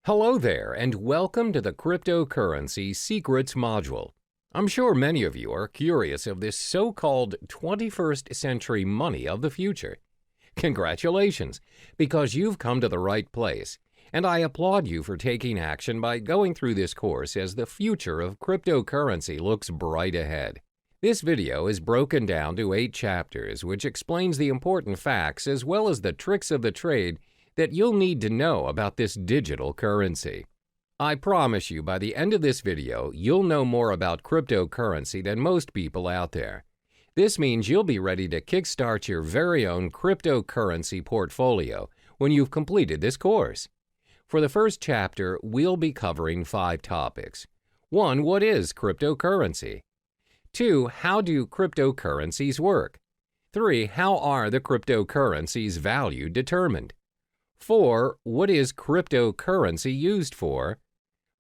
Hello there, and welcome to the Cryptocurrency Secrets module. I'm sure many of you are curious of this so-called 21st century money of the future. Congratulations, because you've come to the right place, and I applaud you for taking action by going through this course as the future of cryptocurrency looks bright ahead. This video is broken down to 8 chapters, which explains the important facts as well as the tricks of the trade that you'll need to know about this digital currency. I promise you by the end of this video, you'll know more about cryptocurrency than most people out there. This means you'll be ready to kickstart your very own cryptocurrency portfolio when you've completed this course. For the first chapter, we'll be covering 5 topics. 1. What is cryptocurrency? 2. How do cryptocurrencies work? 3. How are the cryptocurrency's value determined? 4. What is cryptocurrency used for?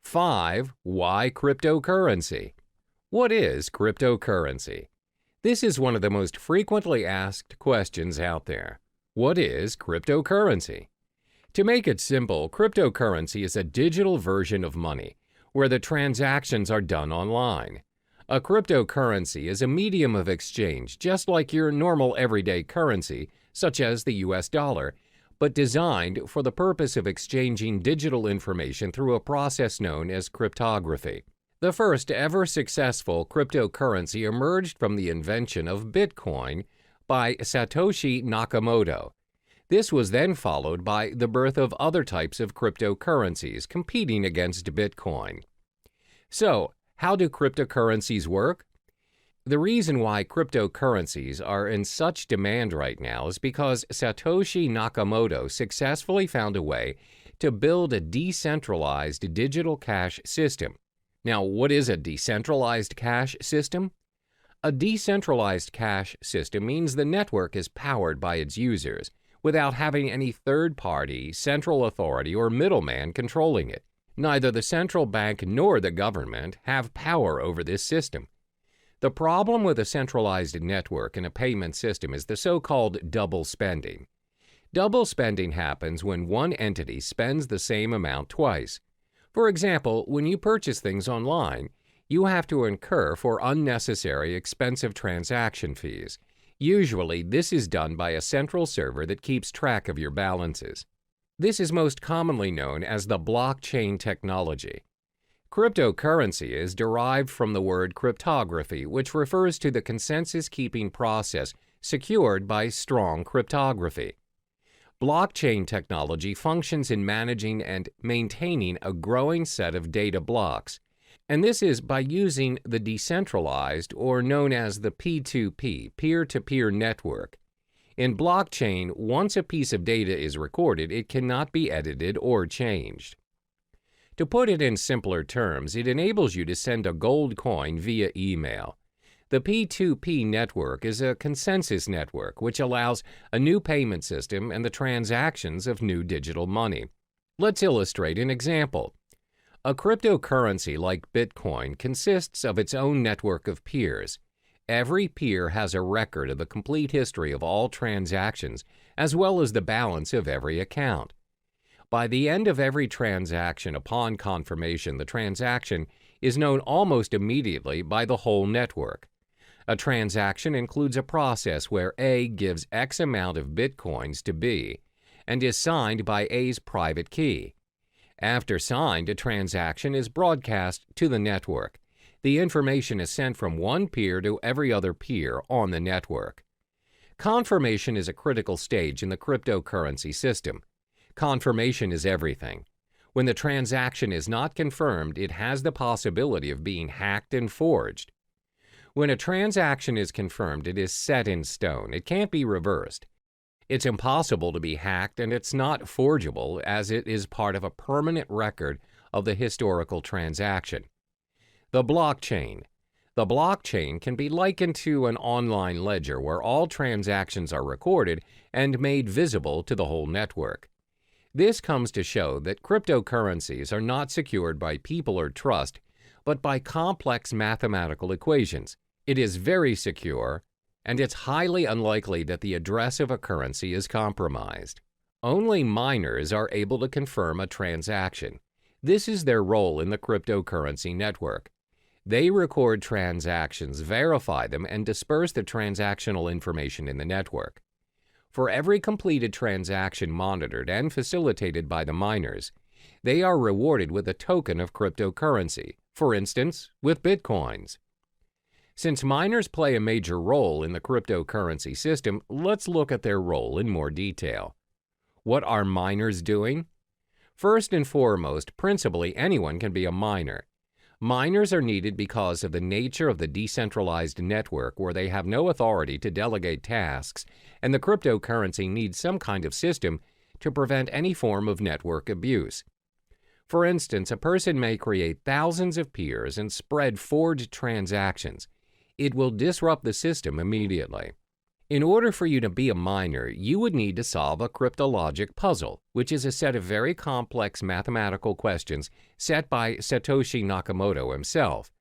5. Why cryptocurrency? What is cryptocurrency? This is one of the most frequently asked questions out there. What is cryptocurrency? To make it simple, cryptocurrency is a digital version of money, where the transactions are done online. A cryptocurrency is a medium of exchange, just like your normal everyday currency, such as the US dollar, but designed for the purpose of exchanging digital information through a process known as cryptography. The first ever successful cryptocurrency emerged from the invention of Bitcoin by Satoshi Nakamoto. This was then followed by the birth of other types of cryptocurrencies competing against Bitcoin. So, how do cryptocurrencies work? The reason why cryptocurrencies are in such demand right now is because Satoshi Nakamoto successfully found a way to build a decentralized digital cash system. Now, what is a decentralized cash system? A decentralized cash system means the network is powered by its users without having any third-party, central authority, or middleman controlling it. Neither the central bank nor the government have power over this system. The problem with a centralized network and a payment system is the so-called double spending. Double spending happens when one entity spends the same amount twice. For example, when you purchase things online, you have to incur for unnecessary expensive transaction fees. Usually, this is done by a central server that keeps track of your balances. This is most commonly known as the blockchain technology. Cryptocurrency is derived from the word cryptography, which refers to the consensus-keeping process secured by strong cryptography. Blockchain technology functions in managing and maintaining a growing set of data blocks, and this is by using the decentralized, or known as the P2P, peer-to-peer network. In blockchain, once a piece of data is recorded, it cannot be edited or changed. To put it in simpler terms, it enables you to send a gold coin via email. The P2P network is a consensus network which allows a new payment system and the transactions of new digital money. Let's illustrate an example. A cryptocurrency like Bitcoin consists of its own network of peers. Every peer has a record of the complete history of all transactions as well as the balance of every account. By the end of every transaction upon confirmation, the transaction is known almost immediately by the whole network. A transaction includes a process where A gives X amount of bitcoins to B and is signed by A's private key. After signed, a transaction is broadcast to the network. The information is sent from one peer to every other peer on the network. Confirmation is a critical stage in the cryptocurrency system. Confirmation is everything. When the transaction is not confirmed, it has the possibility of being hacked and forged. When a transaction is confirmed, it is set in stone. It can't be reversed. It's impossible to be hacked, and it's not forgeable as it is part of a permanent record of the historical transaction. The blockchain. The blockchain can be likened to an online ledger where all transactions are recorded and made visible to the whole network. This comes to show that cryptocurrencies are not secured by people or trust, but by complex mathematical equations. It is very secure, and it's highly unlikely that the address of a currency is compromised. Only miners are able to confirm a transaction. This is their role in the cryptocurrency network. They record transactions, verify them, and disperse the transactional information in the network. For every completed transaction monitored and facilitated by the miners, they are rewarded with a token of cryptocurrency, for instance, with Bitcoins. Since miners play a major role in the cryptocurrency system, let's look at their role in more detail. What are miners doing? First and foremost, principally anyone can be a miner. Miners are needed because of the nature of the decentralized network where they have no authority to delegate tasks, and the cryptocurrency needs some kind of system to prevent any form of network abuse. For instance, a person may create thousands of peers and spread forged transactions. It will disrupt the system immediately. In order for you to be a miner, you would need to solve a cryptologic puzzle, which is a set of very complex mathematical questions set by Satoshi Nakamoto himself.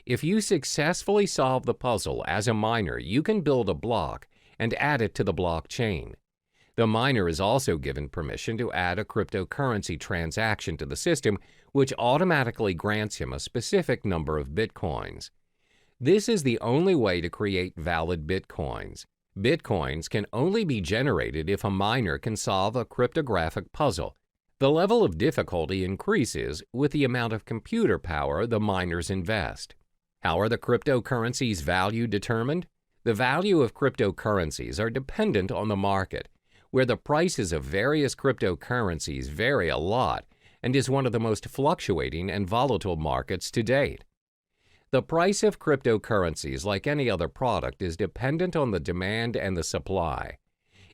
If you successfully solve the puzzle as a miner, you can build a block and add it to the blockchain. The miner is also given permission to add a cryptocurrency transaction to the system, which automatically grants him a specific number of bitcoins. This is the only way to create valid bitcoins. Bitcoins can only be generated if a miner can solve a cryptographic puzzle. The level of difficulty increases with the amount of computer power the miners invest. How are the cryptocurrencies' value determined? The value of cryptocurrencies are dependent on the market, where the prices of various cryptocurrencies vary a lot and is one of the most fluctuating and volatile markets to date. The price of cryptocurrencies, like any other product, is dependent on the demand and the supply.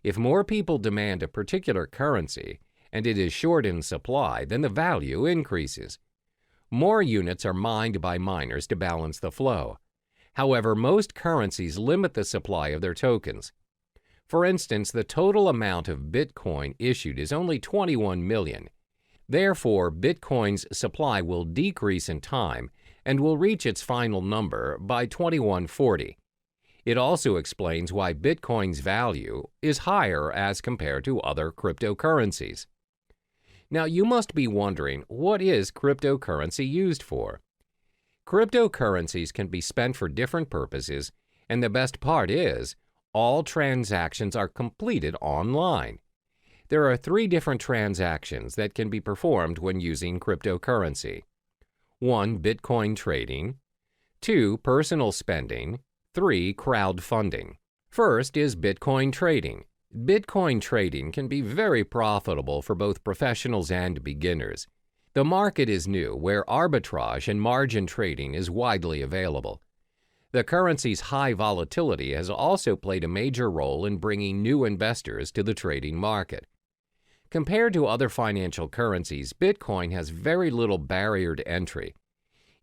If more people demand a particular currency and it is short in supply, then the value increases. More units are mined by miners to balance the flow. However, most currencies limit the supply of their tokens. For instance, the total amount of Bitcoin issued is only 21 million. Therefore, Bitcoin's supply will decrease in time and will reach its final number by 2140. It also explains why Bitcoin's value is higher as compared to other cryptocurrencies. Now, you must be wondering, what is cryptocurrency used for? Cryptocurrencies can be spent for different purposes, and the best part is, all transactions are completed online. There are 3 different transactions that can be performed when using cryptocurrency. 1. Bitcoin trading. 2. Personal spending. 3. Crowdfunding. First is Bitcoin trading. Bitcoin trading can be very profitable for both professionals and beginners. The market is new, where arbitrage and margin trading is widely available. The currency's high volatility has also played a major role in bringing new investors to the trading market. Compared to other financial currencies, Bitcoin has very little barrier to entry.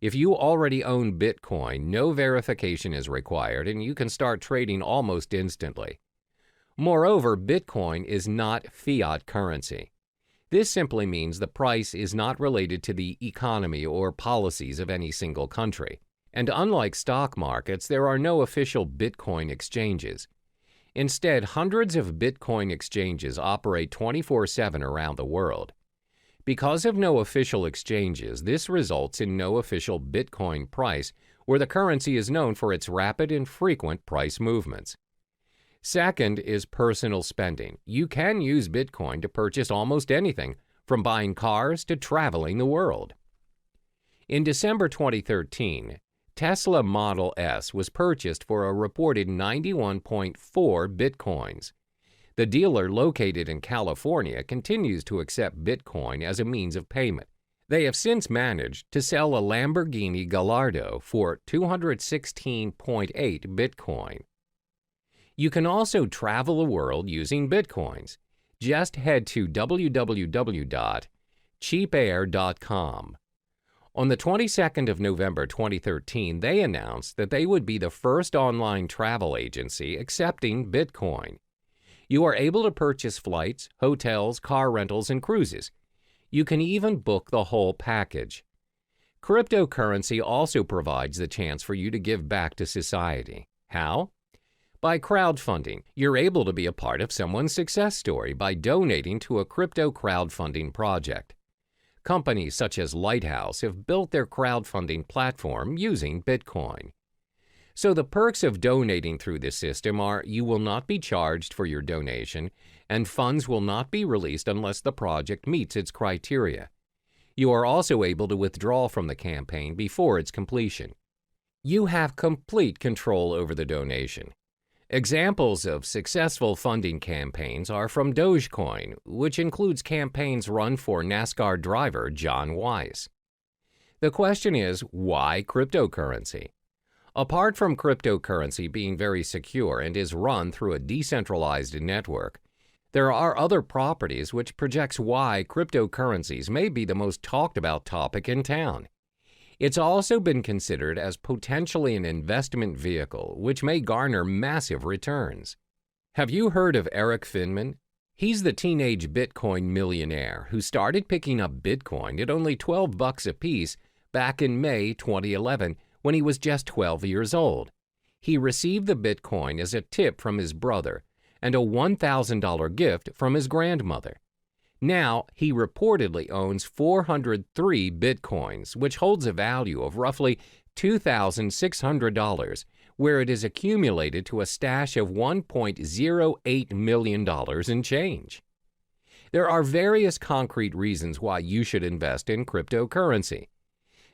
If you already own Bitcoin, no verification is required and you can start trading almost instantly. Moreover, Bitcoin is not fiat currency. This simply means the price is not related to the economy or policies of any single country. And unlike stock markets, there are no official Bitcoin exchanges. Instead, hundreds of Bitcoin exchanges operate 24/7 around the world. Because of no official exchanges, this results in no official Bitcoin price, where the currency is known for its rapid and frequent price movements. Second is personal spending. You can use Bitcoin to purchase almost anything, from buying cars to traveling the world. In December 2013, Tesla Model S was purchased for a reported 91.4 bitcoins. The dealer, located in California, continues to accept Bitcoin as a means of payment. They have since managed to sell a Lamborghini Gallardo for 216.8 Bitcoin. You can also travel the world using Bitcoins. Just head to www.cheapair.com. On the 22nd of November 2013, they announced that they would be the first online travel agency accepting Bitcoin. You are able to purchase flights, hotels, car rentals, and cruises. You can even book the whole package. Cryptocurrency also provides the chance for you to give back to society. How? By crowdfunding. You're able to be a part of someone's success story by donating to a crypto crowdfunding project. Companies such as Lighthouse have built their crowdfunding platform using Bitcoin. So the perks of donating through this system are you will not be charged for your donation, and funds will not be released unless the project meets its criteria. You are also able to withdraw from the campaign before its completion. You have complete control over the donation. Examples of successful funding campaigns are from Dogecoin, which includes campaigns run for NASCAR driver John Weiss. The question is, why cryptocurrency? Apart from cryptocurrency being very secure and is run through a decentralized network, there are other properties which projects why cryptocurrencies may be the most talked about topic in town. It's also been considered as potentially an investment vehicle which may garner massive returns. Have you heard of Eric Finman? He's the teenage Bitcoin millionaire who started picking up Bitcoin at only $12 a piece back in May 2011 when he was just 12 years old. He received the Bitcoin as a tip from his brother and a $1,000 gift from his grandmother. Now, he reportedly owns 403 Bitcoins, which holds a value of roughly $2,600, where it is accumulated to a stash of $1.08 million in change. There are various concrete reasons why you should invest in cryptocurrency.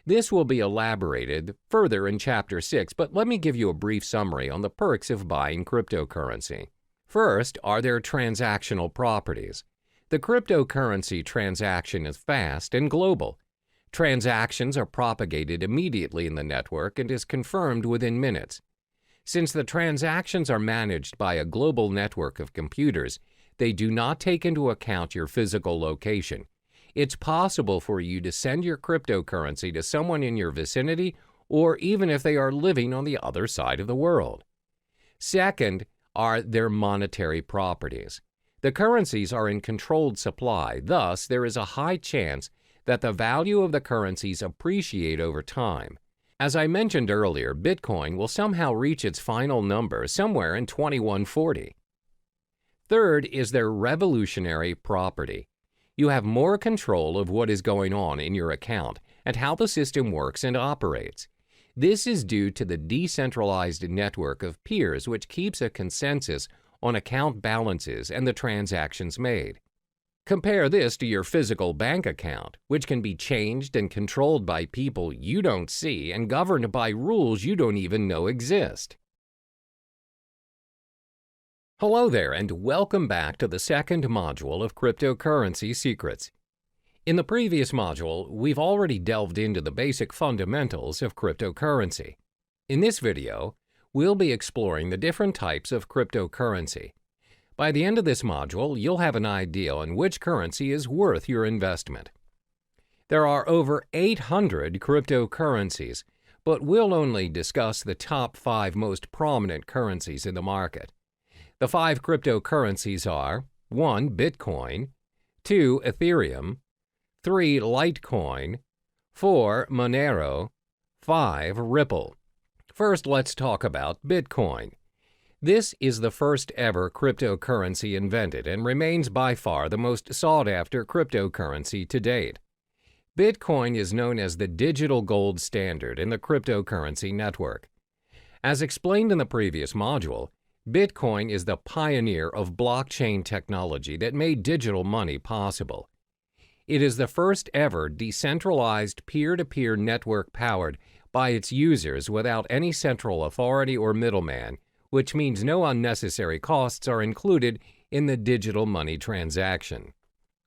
This will be elaborated further in Chapter 6, but let me give you a brief summary on the perks of buying cryptocurrency. First are their transactional properties. The cryptocurrency transaction is fast and global. Transactions are propagated immediately in the network and is confirmed within minutes. Since the transactions are managed by a global network of computers, they do not take into account your physical location. It's possible for you to send your cryptocurrency to someone in your vicinity or even if they are living on the other side of the world. Second are their monetary properties. The currencies are in controlled supply, thus there is a high chance that the value of the currencies appreciate over time. As I mentioned earlier, Bitcoin will somehow reach its final number somewhere in 2140. Third is their revolutionary property. You have more control of what is going on in your account and how the system works and operates. This is due to the decentralized network of peers which keeps a consensus on account balances and the transactions made. Compare this to your physical bank account, which can be changed and controlled by people you don't see and governed by rules you don't even know exist. Hello there, and welcome back to the second module of Cryptocurrency Secrets. In the previous module, we've already delved into the basic fundamentals of cryptocurrency. In this video, we'll be exploring the different types of cryptocurrency. By the end of this module, you'll have an idea on which currency is worth your investment. There are over 800 cryptocurrencies, but we'll only discuss the top 5 most prominent currencies in the market. The 5 cryptocurrencies are 1. Bitcoin, 2. Ethereum, 3. Litecoin, 4. Monero, 5. Ripple. First, let's talk about Bitcoin. This is the first ever cryptocurrency invented and remains by far the most sought-after cryptocurrency to date. Bitcoin is known as the digital gold standard in the cryptocurrency network. As explained in the previous module, Bitcoin is the pioneer of blockchain technology that made digital money possible. It is the first ever decentralized peer-to-peer network powered by its users without any central authority or middleman, which means no unnecessary costs are included in the digital money transaction.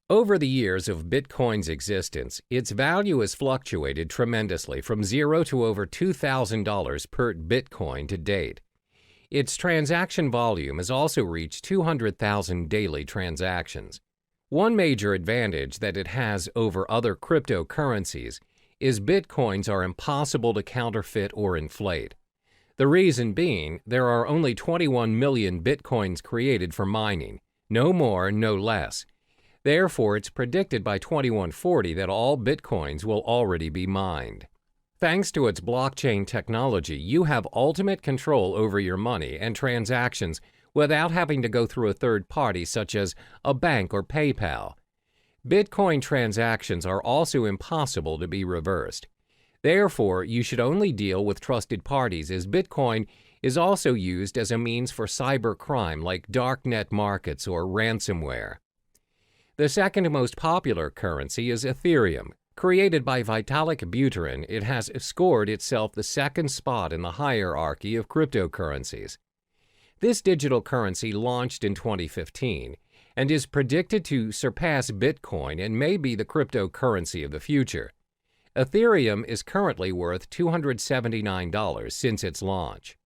Over the years of Bitcoin's existence, its value has fluctuated tremendously from $0 to over $2,000 per Bitcoin to date. Its transaction volume has also reached 200,000 daily transactions. One major advantage that it has over other cryptocurrencies is Bitcoins are impossible to counterfeit or inflate. The reason being, there are only 21 million Bitcoins created for mining, no more, no less. Therefore, it's predicted by 2140 that all Bitcoins will already be mined. Thanks to its blockchain technology, you have ultimate control over your money and transactions without having to go through a third party such as a bank or PayPal. Bitcoin transactions are also impossible to be reversed. Therefore, you should only deal with trusted parties, as Bitcoin is also used as a means for cybercrime like darknet markets or ransomware. The second most popular currency is Ethereum. Created by Vitalik Buterin, it has scored itself the second spot in the hierarchy of cryptocurrencies. This digital currency launched in 2015 and is predicted to surpass Bitcoin and may be the cryptocurrency of the future. Ethereum is currently worth $279 since its launch.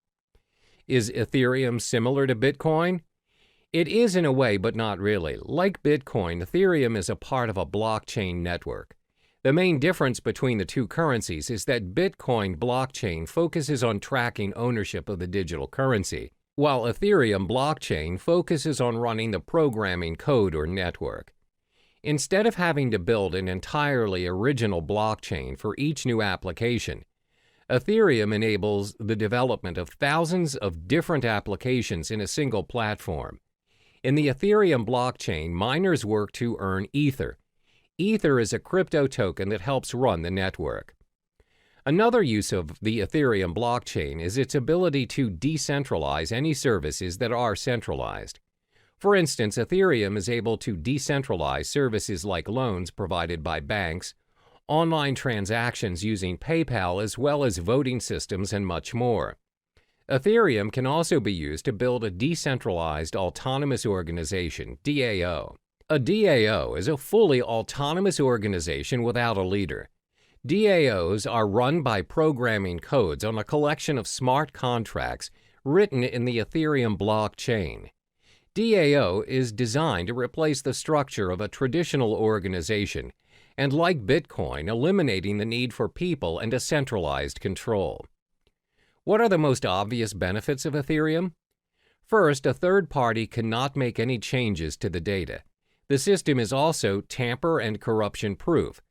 Is Ethereum similar to Bitcoin? It is in a way, but not really. Like Bitcoin, Ethereum is a part of a blockchain network. The main difference between the two currencies is that Bitcoin blockchain focuses on tracking ownership of the digital currency, while Ethereum blockchain focuses on running the programming code or network. Instead of having to build an entirely original blockchain for each new application, Ethereum enables the development of thousands of different applications in a single platform. In the Ethereum blockchain, miners work to earn Ether. Ether is a crypto token that helps run the network. Another use of the Ethereum blockchain is its ability to decentralize any services that are centralized. For instance, Ethereum is able to decentralize services like loans provided by banks, online transactions using PayPal, as well as voting systems and much more. Ethereum can also be used to build a decentralized autonomous organization, DAO. A DAO is a fully autonomous organization without a leader. DAOs are run by programming codes on a collection of smart contracts written in the Ethereum blockchain. DAO is designed to replace the structure of a traditional organization and, like Bitcoin, eliminating the need for people and a centralized control. What are the most obvious benefits of Ethereum? First, a third party cannot make any changes to the data. The system is also tamper and corruption-proof.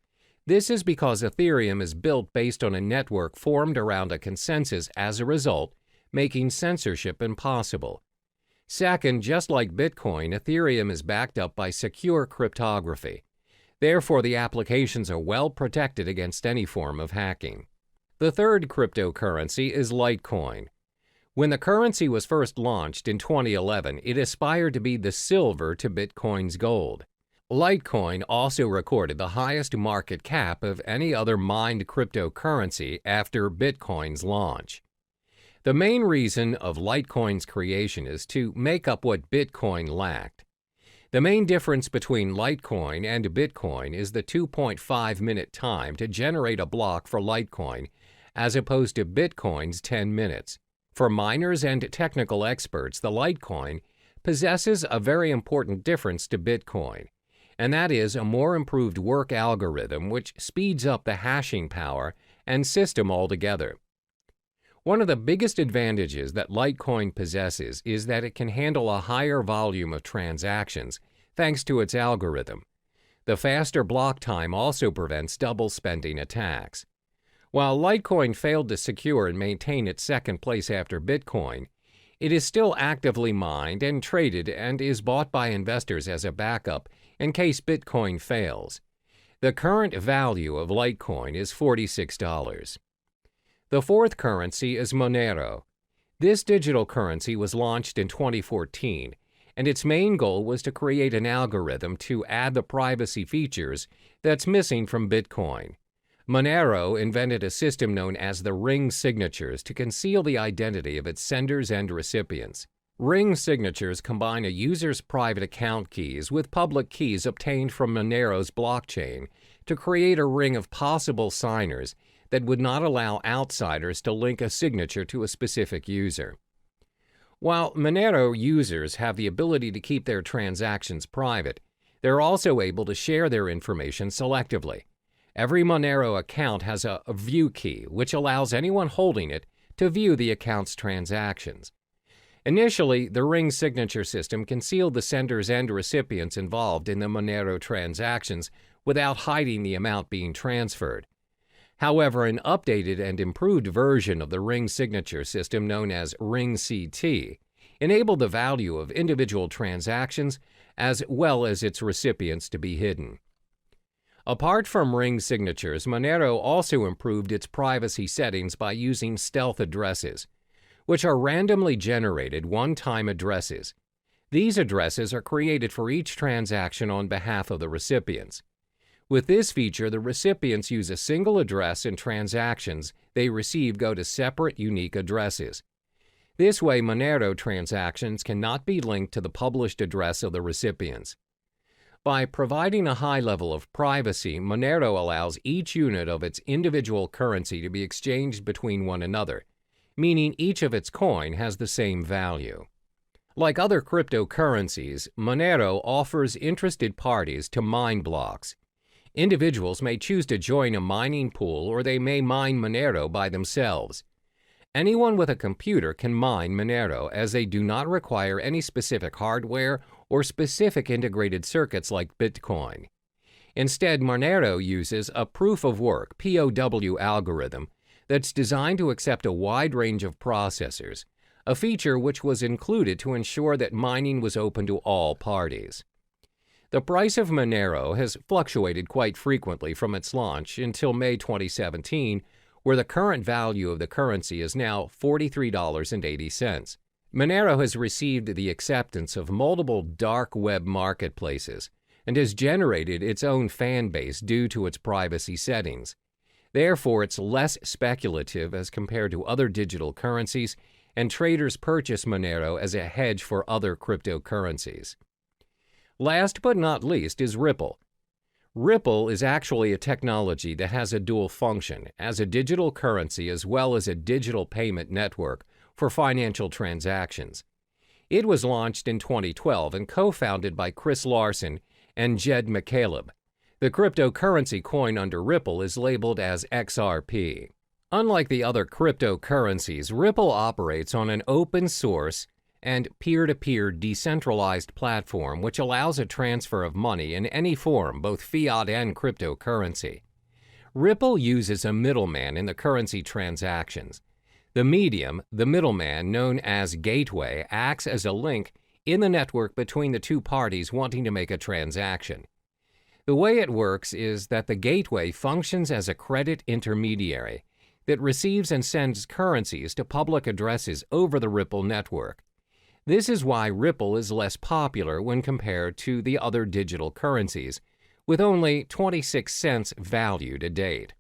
This is because Ethereum is built based on a network formed around a consensus as a result, making censorship impossible. Second, just like Bitcoin, Ethereum is backed up by secure cryptography. Therefore, the applications are well protected against any form of hacking. The third cryptocurrency is Litecoin. When the currency was first launched in 2011, it aspired to be the silver to Bitcoin's gold. Litecoin also recorded the highest market cap of any other mined cryptocurrency after Bitcoin's launch. The main reason of Litecoin's creation is to make up what Bitcoin lacked. The main difference between Litecoin and Bitcoin is the 2.5-minute time to generate a block for Litecoin, as opposed to Bitcoin's 10 minutes. For miners and technical experts, the Litecoin possesses a very important difference to Bitcoin, and that is a more improved work algorithm which speeds up the hashing power and system altogether. One of the biggest advantages that Litecoin possesses is that it can handle a higher volume of transactions thanks to its algorithm. The faster block time also prevents double-spending attacks. While Litecoin failed to secure and maintain its second place after Bitcoin, it is still actively mined and traded and is bought by investors as a backup in case Bitcoin fails. The current value of Litecoin is $46. The fourth currency is Monero. This digital currency was launched in 2014, and its main goal was to create an algorithm to add the privacy features that's missing from Bitcoin. Monero invented a system known as the ring signatures to conceal the identity of its senders and recipients. Ring signatures combine a user's private account keys with public keys obtained from Monero's blockchain to create a ring of possible signers that would not allow outsiders to link a signature to a specific user. While Monero users have the ability to keep their transactions private, they're also able to share their information selectively. Every Monero account has a view key, which allows anyone holding it to view the account's transactions. Initially, the ring signature system concealed the senders and recipients involved in the Monero transactions without hiding the amount being transferred. However, an updated and improved version of the ring signature system known as Ring CT enabled the value of individual transactions as well as its recipients to be hidden. Apart from ring signatures, Monero also improved its privacy settings by using stealth addresses, which are randomly generated one-time addresses. These addresses are created for each transaction on behalf of the recipients. With this feature, the recipients use a single address and transactions they receive go to separate, unique addresses. This way, Monero transactions cannot be linked to the published address of the recipients. By providing a high level of privacy, Monero allows each unit of its individual currency to be exchanged between one another, meaning each of its coin has the same value. Like other cryptocurrencies, Monero offers interested parties to mine blocks. Individuals may choose to join a mining pool, or they may mine Monero by themselves. Anyone with a computer can mine Monero, as they do not require any specific hardware or specific integrated circuits like Bitcoin. Instead, Monero uses a proof-of-work (POW) algorithm that's designed to accept a wide range of processors, a feature which was included to ensure that mining was open to all parties. The price of Monero has fluctuated quite frequently from its launch until May 2017, where the current value of the currency is now $43.80. Monero has received the acceptance of multiple dark web marketplaces and has generated its own fan base due to its privacy settings. Therefore, it's less speculative as compared to other digital currencies, and traders purchase Monero as a hedge for other cryptocurrencies. Last but not least is Ripple. Ripple is actually a technology that has a dual function as a digital currency as well as a digital payment network for financial transactions. It was launched in 2012 and co-founded by Chris Larsen and Jed McCaleb. The cryptocurrency coin under Ripple is labeled as XRP. Unlike the other cryptocurrencies, Ripple operates on an open source and peer-to-peer decentralized platform which allows a transfer of money in any form, both fiat and cryptocurrency. Ripple uses a middleman in the currency transactions. The medium, the middleman known as gateway, acts as a link in the network between the two parties wanting to make a transaction. The way it works is that the gateway functions as a credit intermediary that receives and sends currencies to public addresses over the Ripple network. This is why Ripple is less popular when compared to the other digital currencies, with only 26 cents value to date.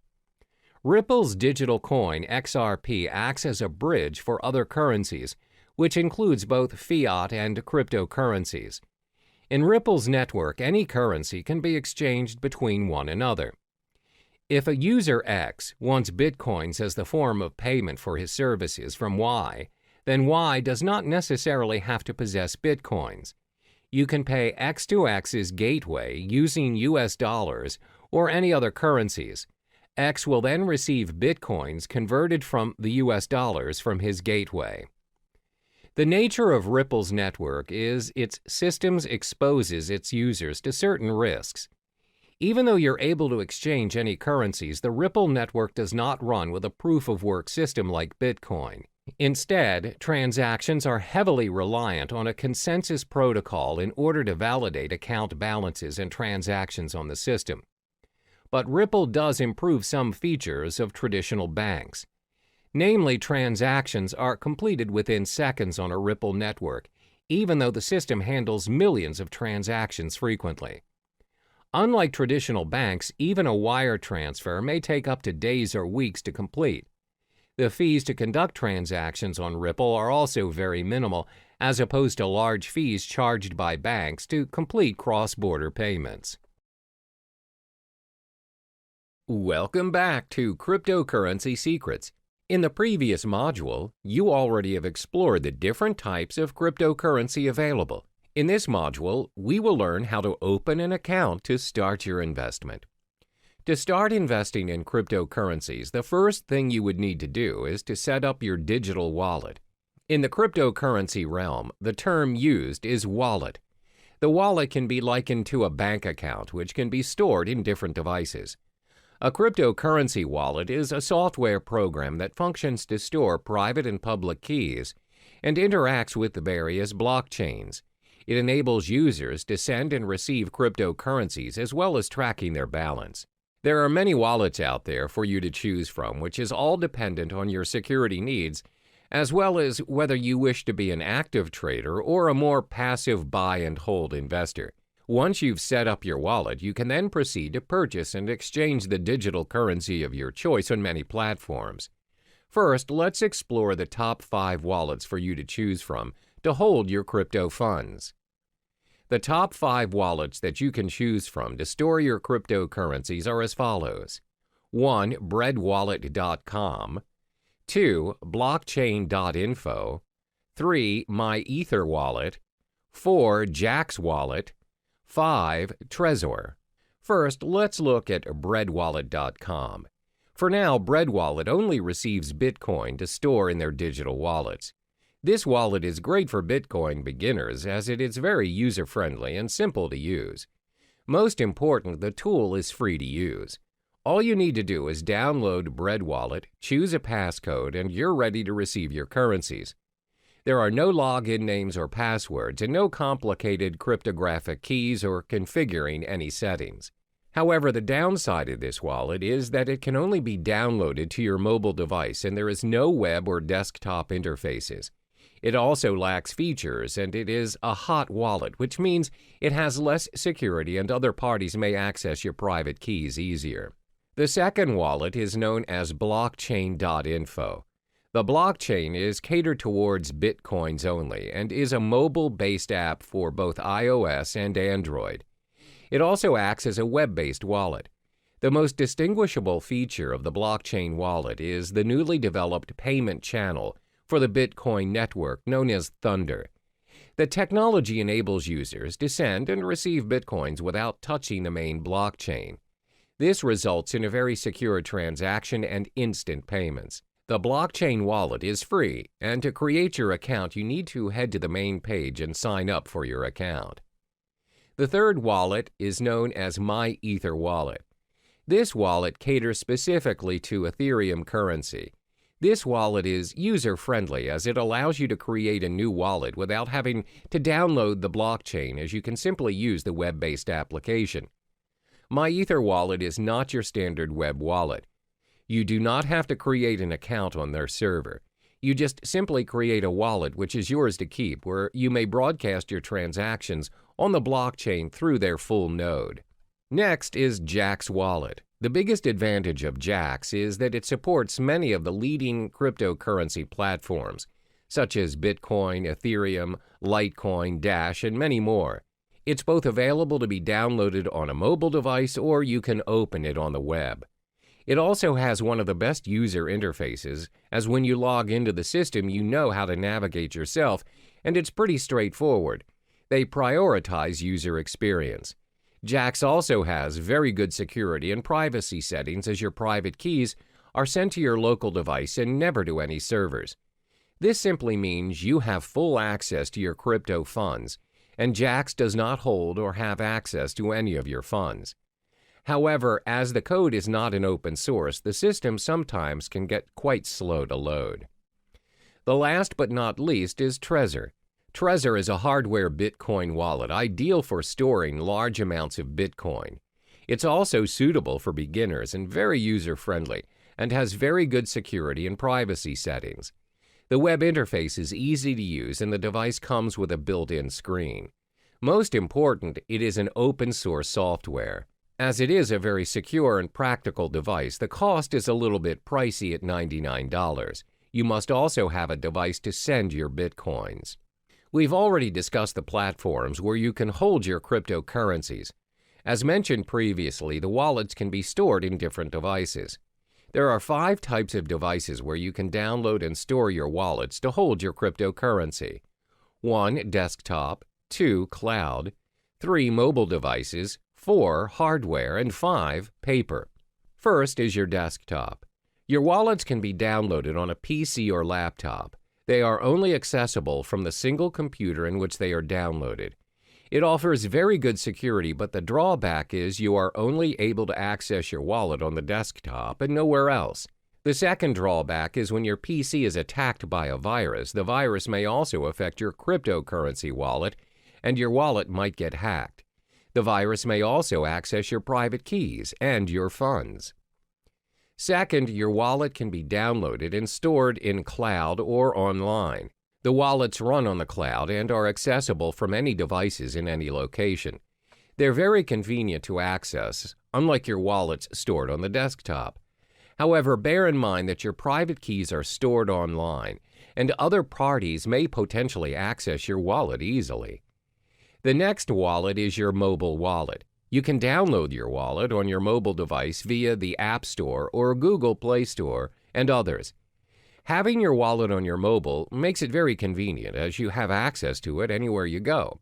Ripple's digital coin XRP acts as a bridge for other currencies, which includes both fiat and cryptocurrencies. In Ripple's network, any currency can be exchanged between one another. If a user X wants bitcoins as the form of payment for his services from Y, then Y does not necessarily have to possess bitcoins. You can pay X to X's gateway using US dollars or any other currencies. X will then receive bitcoins converted from the US dollars from his gateway. The nature of Ripple's network is its systems exposes its users to certain risks. Even though you're able to exchange any currencies, the Ripple network does not run with a proof-of-work system like Bitcoin. Instead, transactions are heavily reliant on a consensus protocol in order to validate account balances and transactions on the system. But Ripple does improve some features of traditional banks. Namely, transactions are completed within seconds on a Ripple network, even though the system handles millions of transactions frequently. Unlike traditional banks, even a wire transfer may take up to days or weeks to complete. The fees to conduct transactions on Ripple are also very minimal, as opposed to large fees charged by banks to complete cross-border payments. Welcome back to Cryptocurrency Secrets. In the previous module, you already have explored the different types of cryptocurrency available. In this module, we will learn how to open an account to start your investment. To start investing in cryptocurrencies, the first thing you would need to do is to set up your digital wallet. In the cryptocurrency realm, the term used is wallet. The wallet can be likened to a bank account, which can be stored in different devices. A cryptocurrency wallet is a software program that functions to store private and public keys and interacts with the various blockchains. It enables users to send and receive cryptocurrencies as well as tracking their balance. There are many wallets out there for you to choose from, which is all dependent on your security needs, as well as whether you wish to be an active trader or a more passive buy and hold investor. Once you've set up your wallet, you can then proceed to purchase and exchange the digital currency of your choice on many platforms. First, let's explore the top 5 wallets for you to choose from to hold your crypto funds. The top 5 wallets that you can choose from to store your cryptocurrencies are as follows. 1. breadwallet.com. 2. blockchain.info. 3. MyEtherWallet. 4. Jaxx Wallet. 5. Trezor. First, let's look at breadwallet.com. For now, BreadWallet only receives Bitcoin to store in their digital wallets. This wallet is great for Bitcoin beginners as it is very user-friendly and simple to use. Most important, the tool is free to use. All you need to do is download BreadWallet, choose a passcode, and you're ready to receive your currencies. There are no login names or passwords and no complicated cryptographic keys or configuring any settings. However, the downside of this wallet is that it can only be downloaded to your mobile device and there is no web or desktop interfaces. It also lacks features and it is a hot wallet, which means it has less security and other parties may access your private keys easier. The second wallet is known as blockchain.info. The blockchain is catered towards Bitcoins only and is a mobile-based app for both iOS and Android. It also acts as a web-based wallet. The most distinguishable feature of the blockchain wallet is the newly developed payment channel for the Bitcoin network known as Thunder. The technology enables users to send and receive Bitcoins without touching the main blockchain. This results in a very secure transaction and instant payments. The blockchain wallet is free, and to create your account, you need to head to the main page and sign up for your account. The third wallet is known as MyEtherWallet. This wallet caters specifically to Ethereum currency. This wallet is user-friendly as it allows you to create a new wallet without having to download the blockchain, as you can simply use the web-based application. MyEtherWallet is not your standard web wallet. You do not have to create an account on their server. You just simply create a wallet which is yours to keep, where you may broadcast your transactions on the blockchain through their full node. Next is Jaxx Wallet. The biggest advantage of Jaxx is that it supports many of the leading cryptocurrency platforms, such as Bitcoin, Ethereum, Litecoin, Dash, and many more. It's both available to be downloaded on a mobile device or you can open it on the web. It also has one of the best user interfaces, as when you log into the system you know how to navigate yourself, and it's pretty straightforward. They prioritize user experience. Jaxx also has very good security and privacy settings, as your private keys are sent to your local device and never to any servers. This simply means you have full access to your crypto funds, and Jaxx does not hold or have access to any of your funds. However, as the code is not an open source, the system sometimes can get quite slow to load. The last but not least is Trezor. Trezor is a hardware Bitcoin wallet ideal for storing large amounts of Bitcoin. It's also suitable for beginners and very user-friendly, and has very good security and privacy settings. The web interface is easy to use and the device comes with a built-in screen. Most important, it is an open-source software. As it is a very secure and practical device, the cost is a little bit pricey at $99. You must also have a device to send your Bitcoins. We've already discussed the platforms where you can hold your cryptocurrencies. As mentioned previously, the wallets can be stored in different devices. There are 5 types of devices where you can download and store your wallets to hold your cryptocurrency. 1. Desktop. 2. Cloud. 3. Mobile devices. 4. Hardware. And 5. Paper. First is your desktop. Your wallets can be downloaded on a PC or laptop. They are only accessible from the single computer in which they are downloaded. It offers very good security, but the drawback is you are only able to access your wallet on the desktop and nowhere else. The second drawback is when your PC is attacked by a virus, the virus may also affect your cryptocurrency wallet, and your wallet might get hacked. The virus may also access your private keys and your funds. Second, your wallet can be downloaded and stored in cloud or online. The wallets run on the cloud and are accessible from any devices in any location. They're very convenient to access, unlike your wallets stored on the desktop. However, bear in mind that your private keys are stored online, and other parties may potentially access your wallet easily. The next wallet is your mobile wallet. You can download your wallet on your mobile device via the App Store or Google Play Store and others. Having your wallet on your mobile makes it very convenient as you have access to it anywhere you go.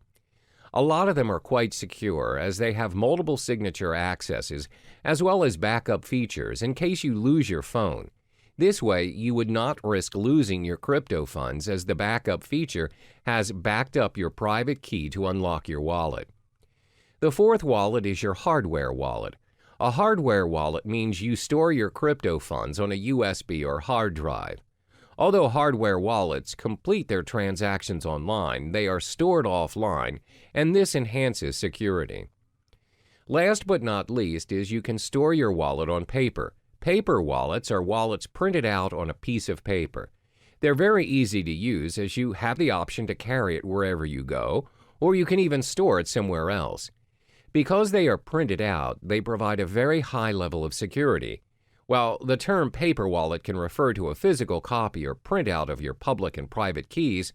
A lot of them are quite secure as they have multiple signature accesses as well as backup features in case you lose your phone. This way, you would not risk losing your crypto funds as the backup feature has backed up your private key to unlock your wallet. The fourth wallet is your hardware wallet. A hardware wallet means you store your crypto funds on a USB or hard drive. Although hardware wallets complete their transactions online, they are stored offline, and this enhances security. Last but not least is you can store your wallet on paper. Paper wallets are wallets printed out on a piece of paper. They're very easy to use as you have the option to carry it wherever you go, or you can even store it somewhere else. Because they are printed out, they provide a very high level of security. While the term paper wallet can refer to a physical copy or printout of your public and private keys,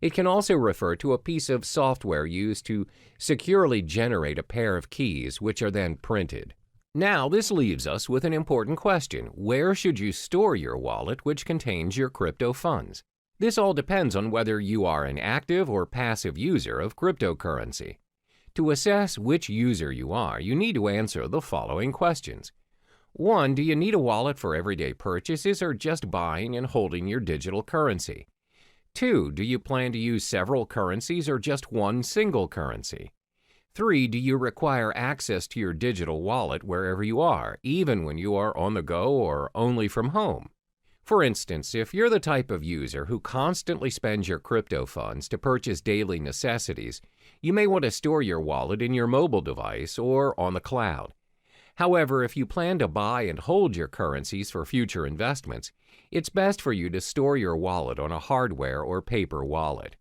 it can also refer to a piece of software used to securely generate a pair of keys which are then printed. Now, this leaves us with an important question. Where should you store your wallet which contains your crypto funds? This all depends on whether you are an active or passive user of cryptocurrency. To assess which user you are, you need to answer the following questions. 1. Do you need a wallet for everyday purchases or just buying and holding your digital currency? 2. Do you plan to use several currencies or just one single currency? 3. Do you require access to your digital wallet wherever you are, even when you are on the go or only from home? For instance, if you're the type of user who constantly spends your crypto funds to purchase daily necessities, you may want to store your wallet in your mobile device or on the cloud. However, if you plan to buy and hold your currencies for future investments, it's best for you to store your wallet on a hardware or paper wallet.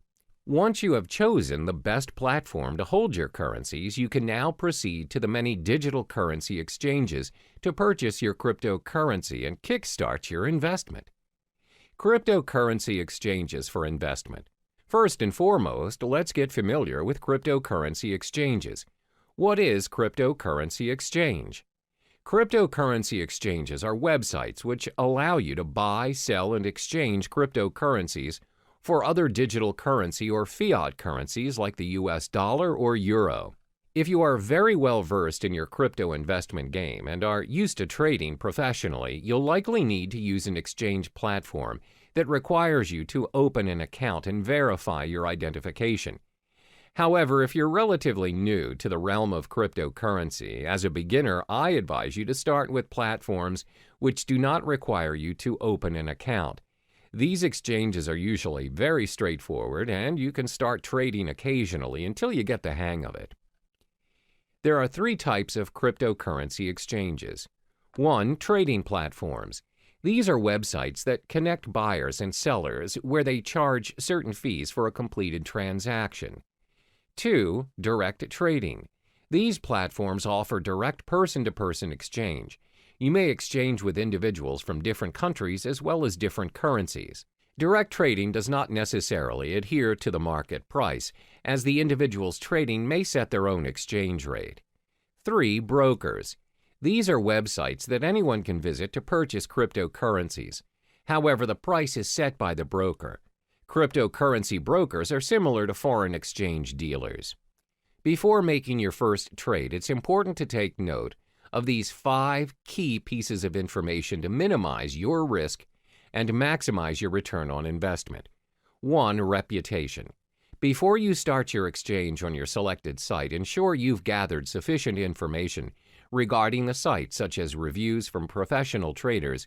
Once you have chosen the best platform to hold your currencies, you can now proceed to the many digital currency exchanges to purchase your cryptocurrency and kickstart your investment. Cryptocurrency exchanges for investment. First and foremost, let's get familiar with cryptocurrency exchanges. What is cryptocurrency exchange? Cryptocurrency exchanges are websites which allow you to buy, sell, and exchange cryptocurrencies for other digital currency or fiat currencies like the US dollar or euro. If you are very well versed in your crypto investment game and are used to trading professionally, you'll likely need to use an exchange platform that requires you to open an account and verify your identification. However, if you're relatively new to the realm of cryptocurrency, as a beginner, I advise you to start with platforms which do not require you to open an account. These exchanges are usually very straightforward, and you can start trading occasionally until you get the hang of it. There are 3 types of cryptocurrency exchanges. 1. Trading platforms. These are websites that connect buyers and sellers where they charge certain fees for a completed transaction. 2. Direct trading. These platforms offer direct person-to-person exchange. You may exchange with individuals from different countries as well as different currencies. Direct trading does not necessarily adhere to the market price, as the individuals trading may set their own exchange rate. 3. Brokers. These are websites that anyone can visit to purchase cryptocurrencies. However, the price is set by the broker. Cryptocurrency brokers are similar to foreign exchange dealers. Before making your first trade, it's important to take note of these 5 key pieces of information to minimize your risk and maximize your return on investment. 1. Reputation. Before you start your exchange on your selected site, ensure you've gathered sufficient information regarding the site, such as reviews from professional traders,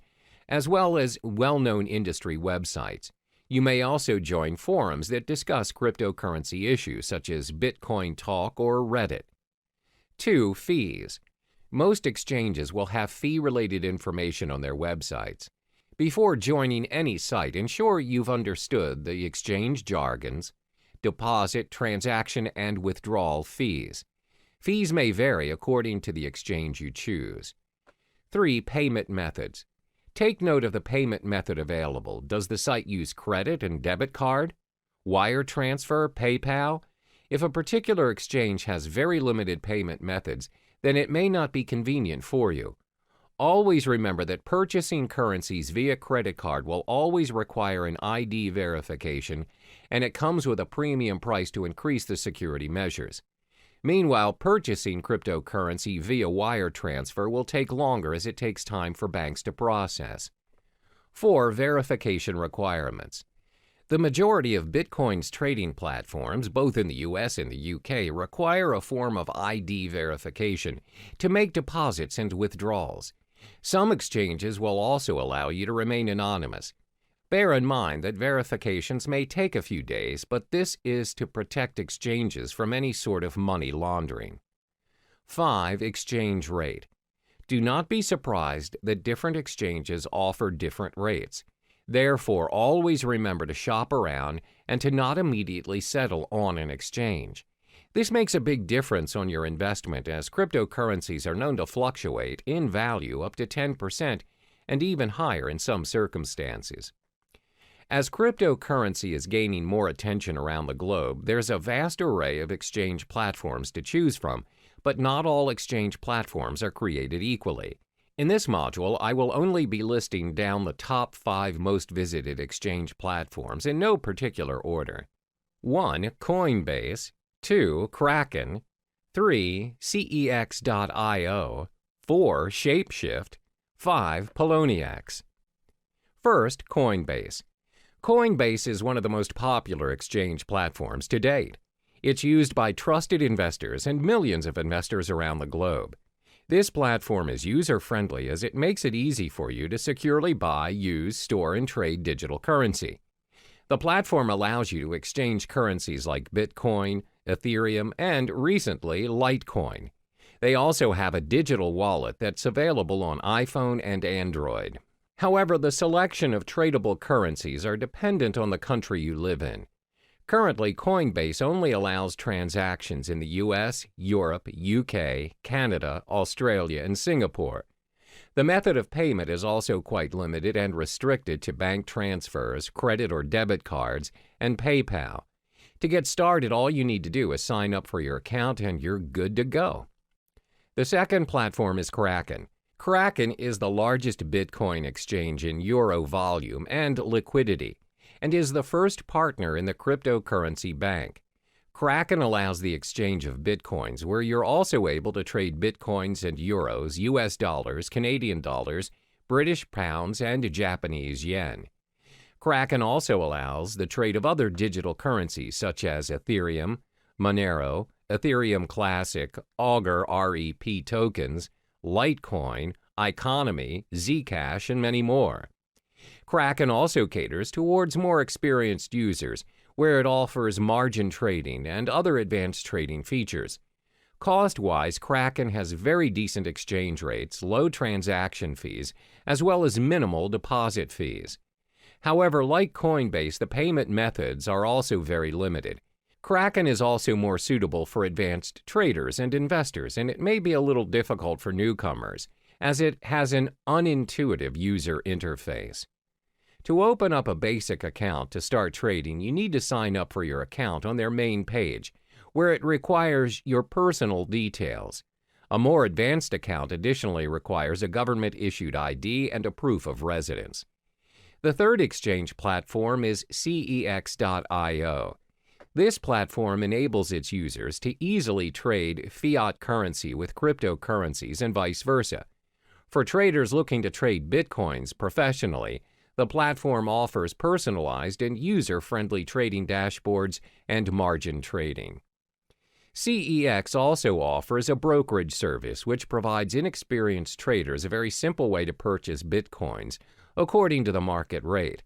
as well as well-known industry websites. You may also join forums that discuss cryptocurrency issues such as Bitcoin Talk or Reddit. 2. Fees. Most exchanges will have fee-related information on their websites. Before joining any site, ensure you've understood the exchange jargons, deposit, transaction, and withdrawal fees. Fees may vary according to the exchange you choose. 3. Payment methods. Take note of the payment method available. Does the site use credit and debit card, wire transfer, PayPal? If a particular exchange has very limited payment methods, then it may not be convenient for you. Always remember that purchasing currencies via credit card will always require an ID verification, and it comes with a premium price to increase the security measures. Meanwhile, purchasing cryptocurrency via wire transfer will take longer as it takes time for banks to process. 4. Verification requirements. The majority of Bitcoin's trading platforms, both in the US and the UK, require a form of ID verification to make deposits and withdrawals. Some exchanges will also allow you to remain anonymous. Bear in mind that verifications may take a few days, but this is to protect exchanges from any sort of money laundering. 5. Exchange rate. Do not be surprised that different exchanges offer different rates. Therefore, always remember to shop around and to not immediately settle on an exchange. This makes a big difference on your investment, as cryptocurrencies are known to fluctuate in value up to 10% and even higher in some circumstances. As cryptocurrency is gaining more attention around the globe, there's a vast array of exchange platforms to choose from, but not all exchange platforms are created equally. In this module, I will only be listing down the top 5 most visited exchange platforms in no particular order. 1. Coinbase. 2. Kraken. 3. CEX.io. 4. Shapeshift. 5. Poloniex. First, Coinbase. Coinbase is one of the most popular exchange platforms to date. It's used by trusted investors and millions of investors around the globe. This platform is user-friendly as it makes it easy for you to securely buy, use, store, and trade digital currency. The platform allows you to exchange currencies like Bitcoin, Ethereum, and recently, Litecoin. They also have a digital wallet that's available on iPhone and Android. However, the selection of tradable currencies are dependent on the country you live in. Currently, Coinbase only allows transactions in the US, Europe, UK, Canada, Australia, and Singapore. The method of payment is also quite limited and restricted to bank transfers, credit or debit cards, and PayPal. To get started, all you need to do is sign up for your account and you're good to go. The second platform is Kraken. Kraken is the largest Bitcoin exchange in euro volume and liquidity, and is the first partner in the cryptocurrency bank. Kraken allows the exchange of bitcoins, where you're also able to trade bitcoins and euros, US dollars, Canadian dollars, British pounds, and Japanese yen. Kraken also allows the trade of other digital currencies such as Ethereum, Monero, Ethereum Classic, Augur REP tokens, Litecoin, Economy, Zcash, and many more. Kraken also caters towards more experienced users, where it offers margin trading and other advanced trading features. Cost-wise, Kraken has very decent exchange rates, low transaction fees, as well as minimal deposit fees. However, like Coinbase, the payment methods are also very limited. Kraken is also more suitable for advanced traders and investors, and it may be a little difficult for newcomers, as it has an unintuitive user interface. To open up a basic account to start trading, you need to sign up for your account on their main page, where it requires your personal details. A more advanced account additionally requires a government-issued ID and a proof of residence. The third exchange platform is CEX.io. This platform enables its users to easily trade fiat currency with cryptocurrencies and vice versa. For traders looking to trade bitcoins professionally, the platform offers personalized and user-friendly trading dashboards and margin trading. CEX also offers a brokerage service which provides inexperienced traders a very simple way to purchase bitcoins according to the market rate.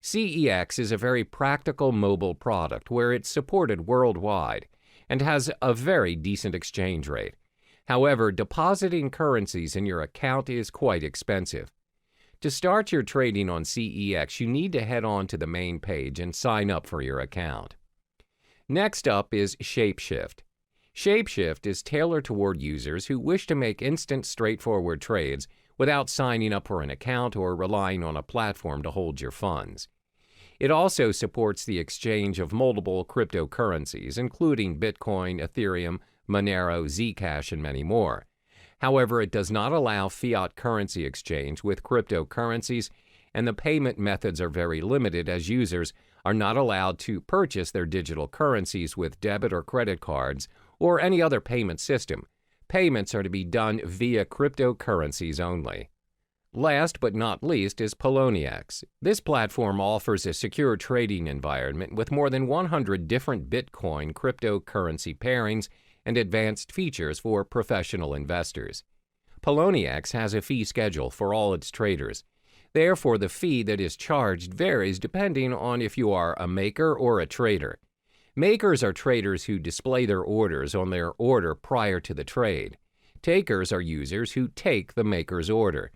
CEX is a very practical mobile product where it's supported worldwide and has a very decent exchange rate. However, depositing currencies in your account is quite expensive. To start your trading on CEX, you need to head on to the main page and sign up for your account. Next up is Shapeshift. Shapeshift is tailored toward users who wish to make instant, straightforward trades without signing up for an account or relying on a platform to hold your funds. It also supports the exchange of multiple cryptocurrencies, including Bitcoin, Ethereum, Monero, Zcash, and many more. However, it does not allow fiat currency exchange with cryptocurrencies, and the payment methods are very limited as users are not allowed to purchase their digital currencies with debit or credit cards or any other payment system. Payments are to be done via cryptocurrencies only. Last but not least is Poloniex. This platform offers a secure trading environment with more than 100 different Bitcoin cryptocurrency pairings and advanced features for professional investors. Poloniex has a fee schedule for all its traders. Therefore, the fee that is charged varies depending on if you are a maker or a trader. Makers are traders who display their orders on their order prior to the trade. Takers are users who take the maker's order.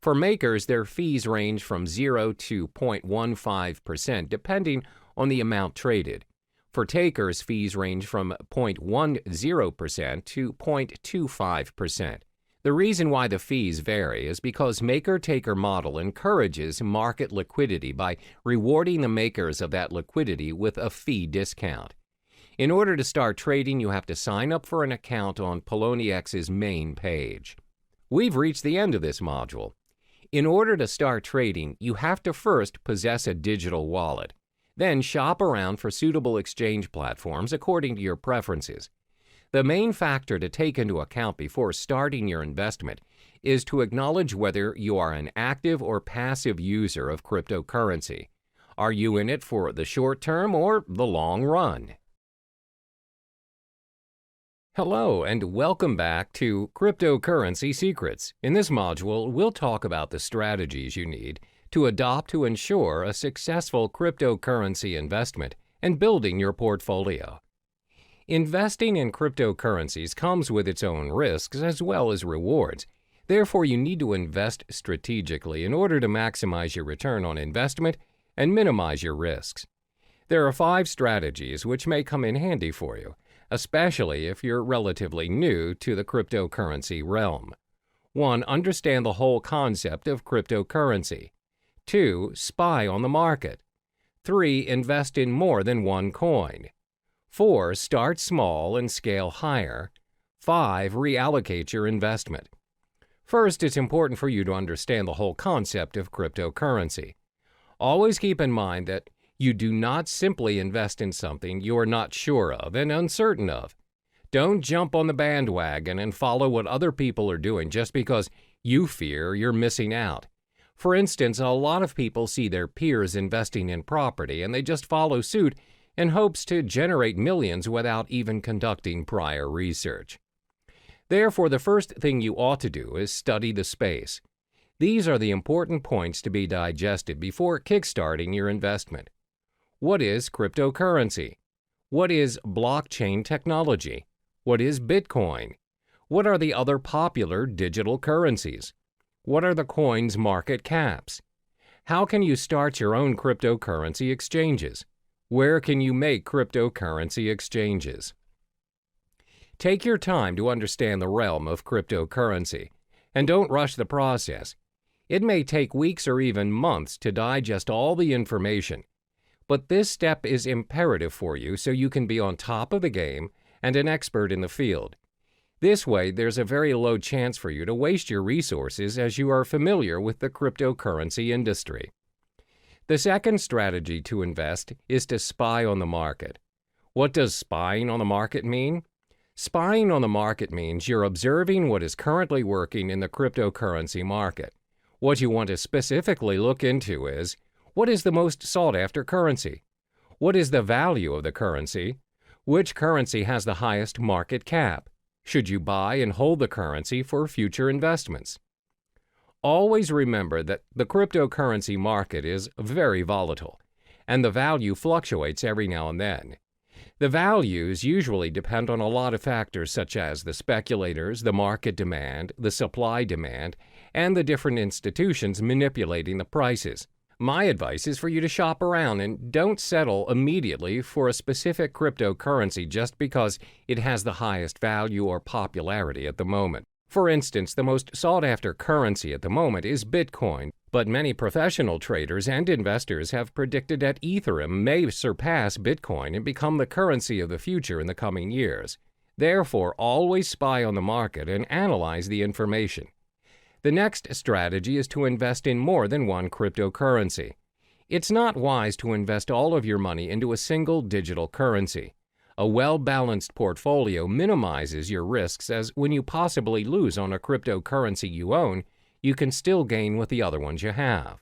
For makers, their fees range from 0 to 0.15% depending on the amount traded. For takers, fees range from 0.10% to 0.25%. The reason why the fees vary is because maker-taker model encourages market liquidity by rewarding the makers of that liquidity with a fee discount. In order to start trading, you have to sign up for an account on PolonieX's main page. We've reached the end of this module. In order to start trading, you have to first possess a digital wallet. Then shop around for suitable exchange platforms according to your preferences. The main factor to take into account before starting your investment is to acknowledge whether you are an active or passive user of cryptocurrency. Are you in it for the short term or the long run? Hello and welcome back to Cryptocurrency Secrets. In this module, we'll talk about the strategies you need to adopt to ensure a successful cryptocurrency investment and building your portfolio. Investing in cryptocurrencies comes with its own risks as well as rewards. Therefore, you need to invest strategically in order to maximize your return on investment and minimize your risks. There are 5 strategies which may come in handy for you, especially if you're relatively new to the cryptocurrency realm. 1. Understand the whole concept of cryptocurrency. 2. Spy on the market. 3. Invest in more than one coin. 4. Start small and scale higher. 5. Reallocate your investment. First, it's important for you to understand the whole concept of cryptocurrency. Always keep in mind that you do not simply invest in something you are not sure of and uncertain of. Don't jump on the bandwagon and follow what other people are doing just because you fear you're missing out. For instance, a lot of people see their peers investing in property and they just follow suit in hopes to generate millions without even conducting prior research. Therefore, the first thing you ought to do is study the space. These are the important points to be digested before kickstarting your investment. What is cryptocurrency? What is blockchain technology? What is Bitcoin? What are the other popular digital currencies? What are the coins' market caps? How can you start your own cryptocurrency exchanges? Where can you make cryptocurrency exchanges? Take your time to understand the realm of cryptocurrency, and don't rush the process. It may take weeks or even months to digest all the information, but this step is imperative for you so you can be on top of the game and an expert in the field. This way, there's a very low chance for you to waste your resources as you are familiar with the cryptocurrency industry. The second strategy to invest is to spy on the market. What does spying on the market mean? Spying on the market means you're observing what is currently working in the cryptocurrency market. What you want to specifically look into is, what is the most sought-after currency? What is the value of the currency? Which currency has the highest market cap? Should you buy and hold the currency for future investments? Always remember that the cryptocurrency market is very volatile, and the value fluctuates every now and then. The values usually depend on a lot of factors such as the speculators, the market demand, the supply demand, and the different institutions manipulating the prices. My advice is for you to shop around and don't settle immediately for a specific cryptocurrency just because it has the highest value or popularity at the moment. For instance, the most sought-after currency at the moment is Bitcoin, but many professional traders and investors have predicted that Ethereum may surpass Bitcoin and become the currency of the future in the coming years. Therefore, always spy on the market and analyze the information. The next strategy is to invest in more than one cryptocurrency. It's not wise to invest all of your money into a single digital currency. A well-balanced portfolio minimizes your risks, as when you possibly lose on a cryptocurrency you own, you can still gain with the other ones you have.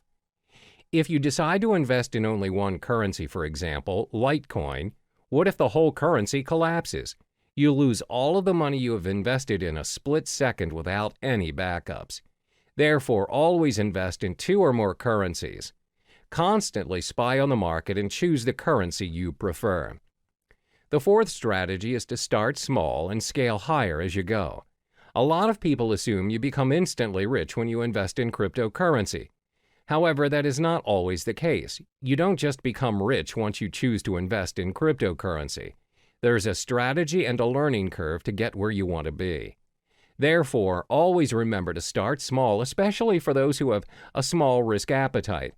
If you decide to invest in only one currency, for example, Litecoin, what if the whole currency collapses? You'll lose all of the money you have invested in a split second without any backups. Therefore, always invest in two or more currencies. Constantly spy on the market and choose the currency you prefer. The fourth strategy is to start small and scale higher as you go. A lot of people assume you become instantly rich when you invest in cryptocurrency. However, that is not always the case. You don't just become rich once you choose to invest in cryptocurrency. There's a strategy and a learning curve to get where you want to be. Therefore, always remember to start small, especially for those who have a small risk appetite.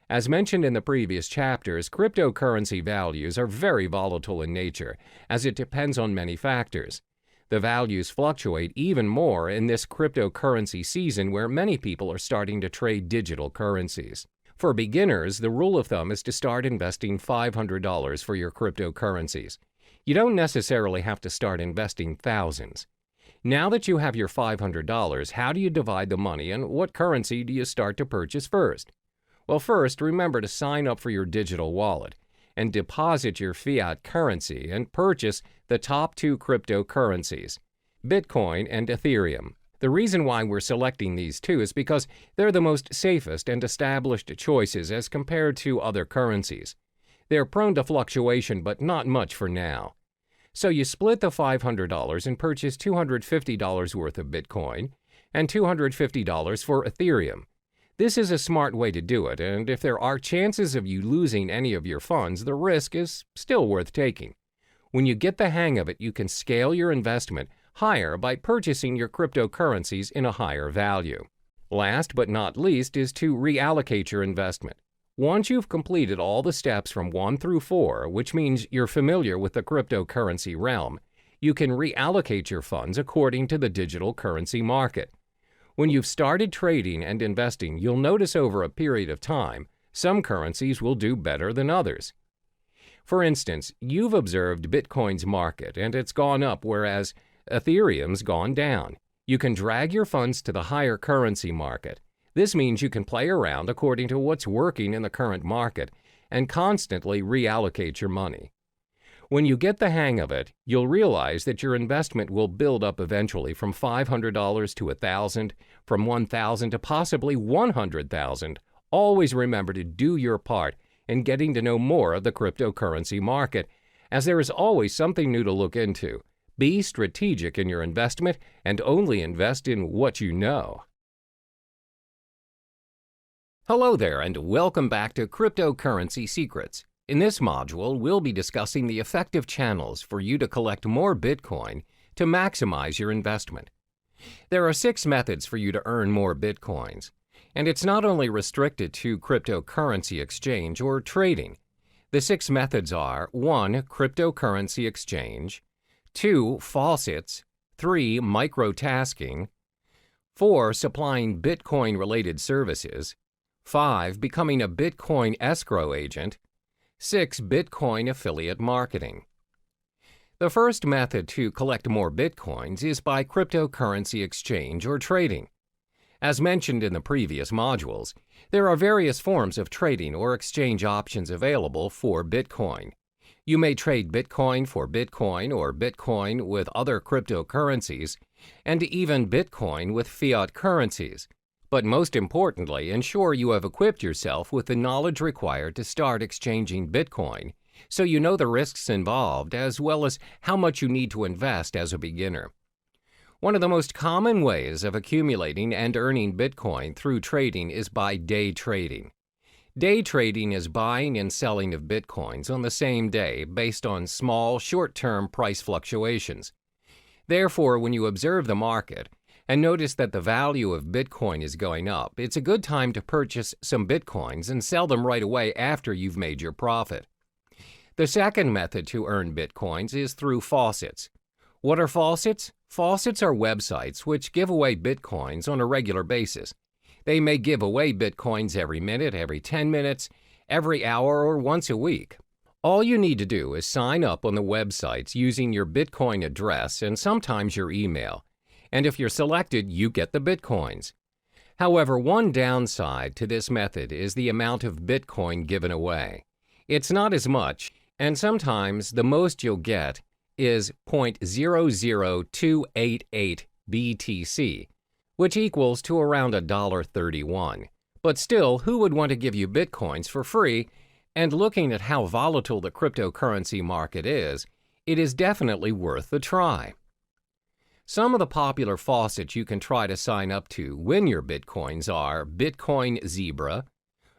As mentioned in the previous chapters, cryptocurrency values are very volatile in nature, as it depends on many factors. The values fluctuate even more in this cryptocurrency season where many people are starting to trade digital currencies. For beginners, the rule of thumb is to start investing $500 for your cryptocurrencies. You don't necessarily have to start investing thousands. Now that you have your $500, how do you divide the money and what currency do you start to purchase first? Well, first, remember to sign up for your digital wallet and deposit your fiat currency and purchase the top two cryptocurrencies, Bitcoin and Ethereum. The reason why we're selecting these two is because they're the most safest and established choices as compared to other currencies. They're prone to fluctuation, but not much for now. So you split the $500 and purchase $250 worth of Bitcoin and $250 for Ethereum. This is a smart way to do it, and if there are chances of you losing any of your funds, the risk is still worth taking. When you get the hang of it, you can scale your investment higher by purchasing your cryptocurrencies in a higher value. Last but not least is to reallocate your investment. Once you've completed all the steps from 1 through 4, which means you're familiar with the cryptocurrency realm, you can reallocate your funds according to the digital currency market. When you've started trading and investing, you'll notice over a period of time, some currencies will do better than others. For instance, you've observed Bitcoin's market and it's gone up, whereas Ethereum's gone down. You can drag your funds to the higher currency market. This means you can play around according to what's working in the current market and constantly reallocate your money. When you get the hang of it, you'll realize that your investment will build up eventually from $500 to $1,000, from $1,000 to possibly $100,000. Always remember to do your part in getting to know more of the cryptocurrency market, as there is always something new to look into. Be strategic in your investment and only invest in what you know. Hello there, and welcome back to Cryptocurrency Secrets. In this module, we'll be discussing the effective channels for you to collect more Bitcoin to maximize your investment. There are 6 methods for you to earn more Bitcoins, and it's not only restricted to cryptocurrency exchange or trading. The 6 methods are 1. Cryptocurrency exchange, 2. Faucets, 3. Microtasking, 4. Supplying Bitcoin-related services, 5. Becoming a Bitcoin escrow agent, 6. Bitcoin affiliate marketing. The first method to collect more Bitcoins is by cryptocurrency exchange or trading. As mentioned in the previous modules, there are various forms of trading or exchange options available for Bitcoin. You may trade Bitcoin for Bitcoin or Bitcoin with other cryptocurrencies, and even Bitcoin with fiat currencies. But most importantly, ensure you have equipped yourself with the knowledge required to start exchanging Bitcoin, so you know the risks involved as well as how much you need to invest as a beginner. One of the most common ways of accumulating and earning Bitcoin through trading is by day trading. Day trading is buying and selling of Bitcoins on the same day based on small, short-term price fluctuations. Therefore, when you observe the market and notice that the value of Bitcoin is going up, it's a good time to purchase some Bitcoins and sell them right away after you've made your profit. The second method to earn Bitcoins is through faucets. What are faucets? Faucets are websites which give away Bitcoins on a regular basis. They may give away Bitcoins every minute, every 10 minutes, every hour, or once a week. All you need to do is sign up on the websites using your Bitcoin address and sometimes your email. And if you're selected, you get the Bitcoins. However, one downside to this method is the amount of Bitcoin given away. It's not as much, and sometimes the most you'll get is 0.00288 BTC, which equals to around $1.31. But still, who would want to give you Bitcoins for free? And looking at how volatile the cryptocurrency market is, it is definitely worth the try. Some of the popular faucets you can try to sign up to win your Bitcoins are Bitcoin Zebra,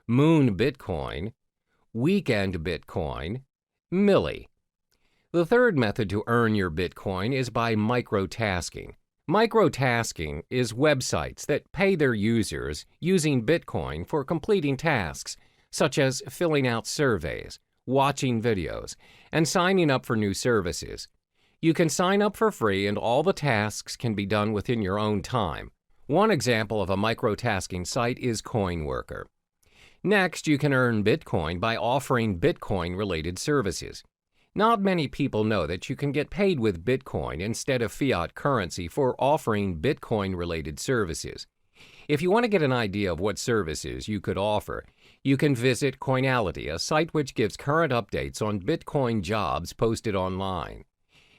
Moon Bitcoin, Weekend Bitcoin, Milli. The third method to earn your Bitcoin is by microtasking. Microtasking is websites that pay their users using Bitcoin for completing tasks, such as filling out surveys, watching videos, and signing up for new services. You can sign up for free and all the tasks can be done within your own time. One example of a microtasking site is CoinWorker. Next, you can earn Bitcoin by offering Bitcoin-related services. Not many people know that you can get paid with Bitcoin instead of fiat currency for offering Bitcoin-related services. If you want to get an idea of what services you could offer, you can visit Coinality, a site which gives current updates on Bitcoin jobs posted online.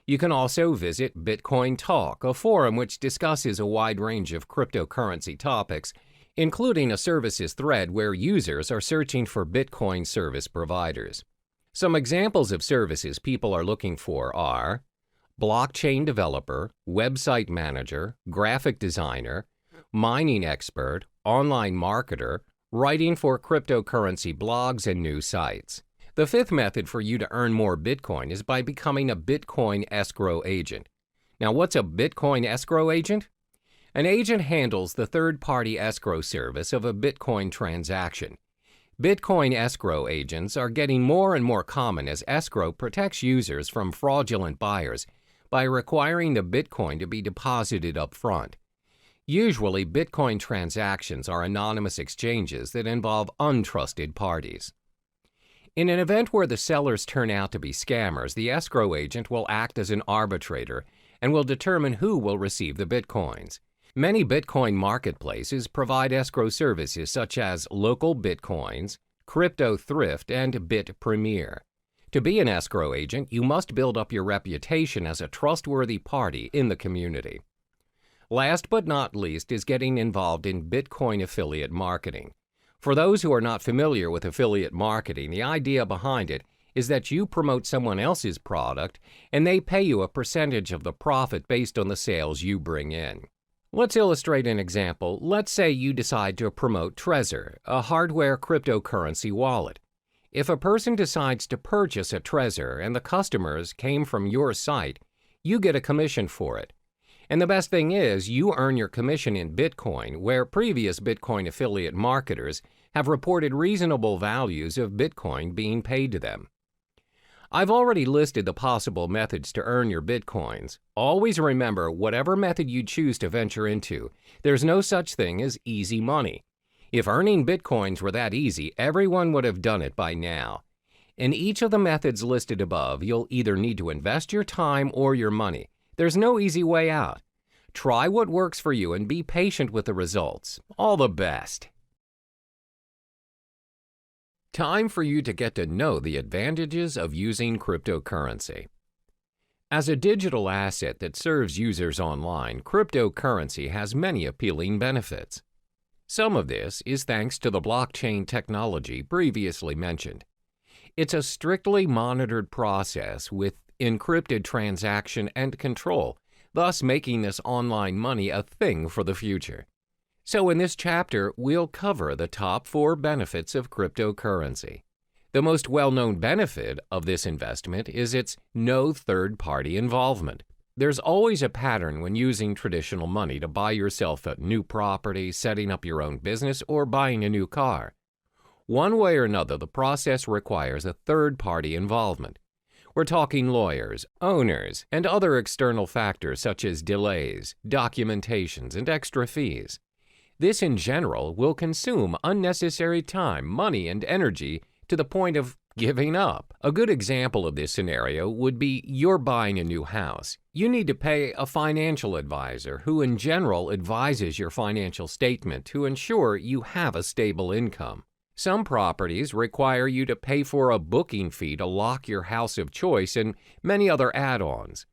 You can also visit Bitcoin Talk, a forum which discusses a wide range of cryptocurrency topics, including a services thread where users are searching for Bitcoin service providers. Some examples of services people are looking for are blockchain developer, website manager, graphic designer, mining expert, online marketer, writing for cryptocurrency blogs and new sites. The fifth method for you to earn more Bitcoin is by becoming a Bitcoin escrow agent. Now, what's a Bitcoin escrow agent? An agent handles the third-party escrow service of a Bitcoin transaction. Bitcoin escrow agents are getting more and more common as escrow protects users from fraudulent buyers by requiring the Bitcoin to be deposited up front. Usually, Bitcoin transactions are anonymous exchanges that involve untrusted parties. In an event where the sellers turn out to be scammers, the escrow agent will act as an arbitrator and will determine who will receive the Bitcoins. Many Bitcoin marketplaces provide escrow services such as Local Bitcoins, Crypto Thrift, and Bit Premier. To be an escrow agent, you must build up your reputation as a trustworthy party in the community. Last but not least is getting involved in Bitcoin affiliate marketing. For those who are not familiar with affiliate marketing, the idea behind it is that you promote someone else's product and they pay you a percentage of the profit based on the sales you bring in. Let's illustrate an example. Let's say you decide to promote Trezor, a hardware cryptocurrency wallet. If a person decides to purchase a Trezor and the customers came from your site, you get a commission for it. And the best thing is, you earn your commission in Bitcoin, where previous Bitcoin affiliate marketers have reported reasonable values of Bitcoin being paid to them. I've already listed the possible methods to earn your Bitcoins. Always remember, whatever method you choose to venture into, there's no such thing as easy money. If earning Bitcoins were that easy, everyone would have done it by now. In each of the methods listed above, you'll either need to invest your time or your money. There's no easy way out. Try what works for you and be patient with the results. All the best. Time for you to get to know the advantages of using cryptocurrency. As a digital asset that serves users online, cryptocurrency has many appealing benefits. Some of this is thanks to the blockchain technology previously mentioned. It's a strictly monitored process with encrypted transaction and control, thus making this online money a thing for the future. So in this chapter, we'll cover the top 4 benefits of cryptocurrency. The most well-known benefit of this investment is its no third-party involvement. There's always a pattern when using traditional money to buy yourself a new property, setting up your own business, or buying a new car. One way or another, the process requires a third-party involvement. We're talking lawyers, owners, and other external factors such as delays, documentations, and extra fees. This, in general, will consume unnecessary time, money, and energy to the point of giving up. A good example of this scenario would be you're buying a new house. You need to pay a financial advisor who in general advises your financial statement to ensure you have a stable income. Some properties require you to pay for a booking fee to lock your house of choice and many other add-ons.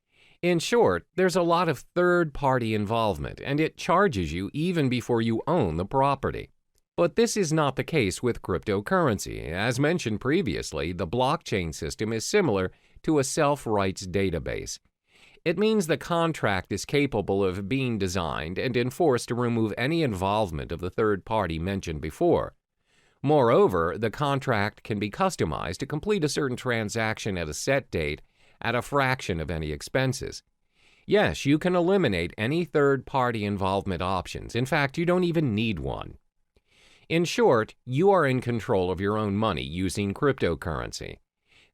In short, there's a lot of third-party involvement, and it charges you even before you own the property. But this is not the case with cryptocurrency. As mentioned previously, the blockchain system is similar to a self-rights database. It means the contract is capable of being designed and enforced to remove any involvement of the third party mentioned before. Moreover, the contract can be customized to complete a certain transaction at a set date at a fraction of any expenses. Yes, you can eliminate any third-party involvement options. In fact, you don't even need one. In short, you are in control of your own money using cryptocurrency.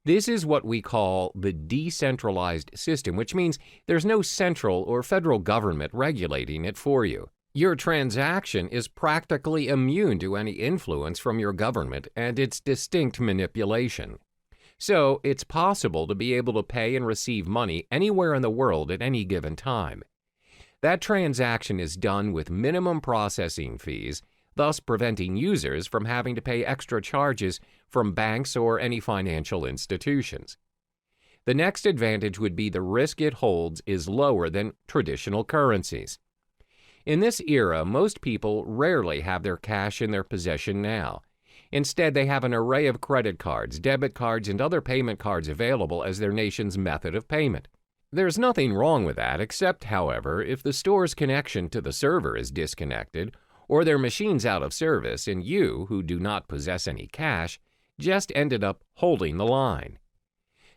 This is what we call the decentralized system, which means there's no central or federal government regulating it for you. Your transaction is practically immune to any influence from your government and its distinct manipulation. So, it's possible to be able to pay and receive money anywhere in the world at any given time. That transaction is done with minimum processing fees, thus preventing users from having to pay extra charges from banks or any financial institutions. The next advantage would be the risk it holds is lower than traditional currencies. In this era, most people rarely have their cash in their possession now. Instead, they have an array of credit cards, debit cards, and other payment cards available as their nation's method of payment. There's nothing wrong with that, except, however, if the store's connection to the server is disconnected, or their machine's out of service and you, who do not possess any cash, just ended up holding the line.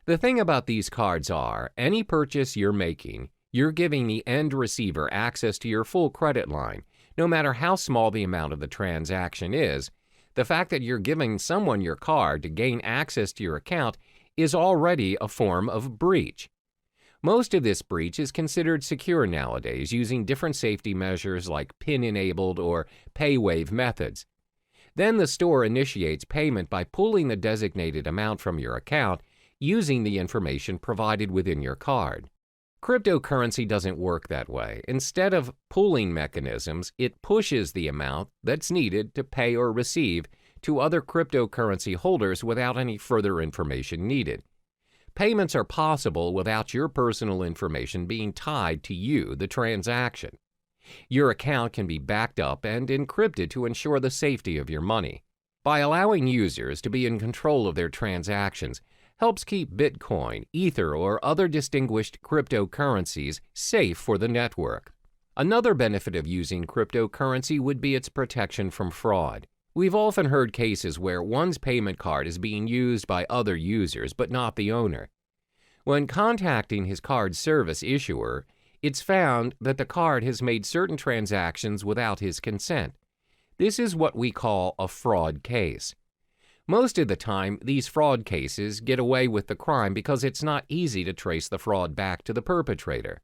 The thing about these cards are, any purchase you're making, you're giving the end receiver access to your full credit line, no matter how small the amount of the transaction is. The fact that you're giving someone your card to gain access to your account is already a form of breach. Most of this breach is considered secure nowadays using different safety measures like PIN-enabled or pay-wave methods. Then the store initiates payment by pulling the designated amount from your account using the information provided within your card. Cryptocurrency doesn't work that way. Instead of pooling mechanisms, it pushes the amount that's needed to pay or receive to other cryptocurrency holders without any further information needed. Payments are possible without your personal information being tied to you, the transaction. Your account can be backed up and encrypted to ensure the safety of your money. By allowing users to be in control of their transactions, helps keep Bitcoin, Ether, or other distinguished cryptocurrencies safe for the network. Another benefit of using cryptocurrency would be its protection from fraud. We've often heard cases where one's payment card is being used by other users but not the owner. When contacting his card service issuer, it's found that the card has made certain transactions without his consent. This is what we call a fraud case. Most of the time, these fraud cases get away with the crime because it's not easy to trace the fraud back to the perpetrator.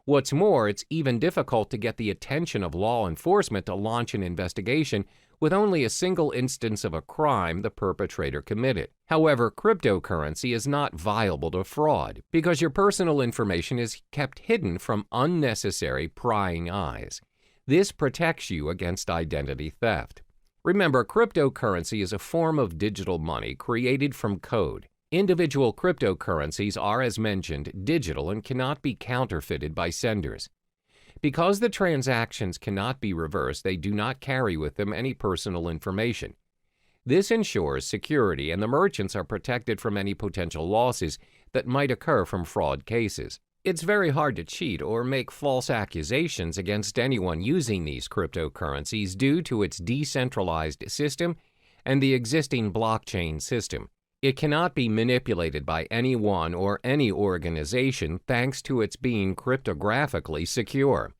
What's more, it's even difficult to get the attention of law enforcement to launch an investigation with only a single instance of a crime the perpetrator committed. However, cryptocurrency is not viable to fraud because your personal information is kept hidden from unnecessary prying eyes. This protects you against identity theft. Remember, cryptocurrency is a form of digital money created from code. Individual cryptocurrencies are, as mentioned, digital and cannot be counterfeited by senders. Because the transactions cannot be reversed, they do not carry with them any personal information. This ensures security, and the merchants are protected from any potential losses that might occur from fraud cases. It's very hard to cheat or make false accusations against anyone using these cryptocurrencies due to its decentralized system and the existing blockchain system. It cannot be manipulated by anyone or any organization thanks to its being cryptographically secure.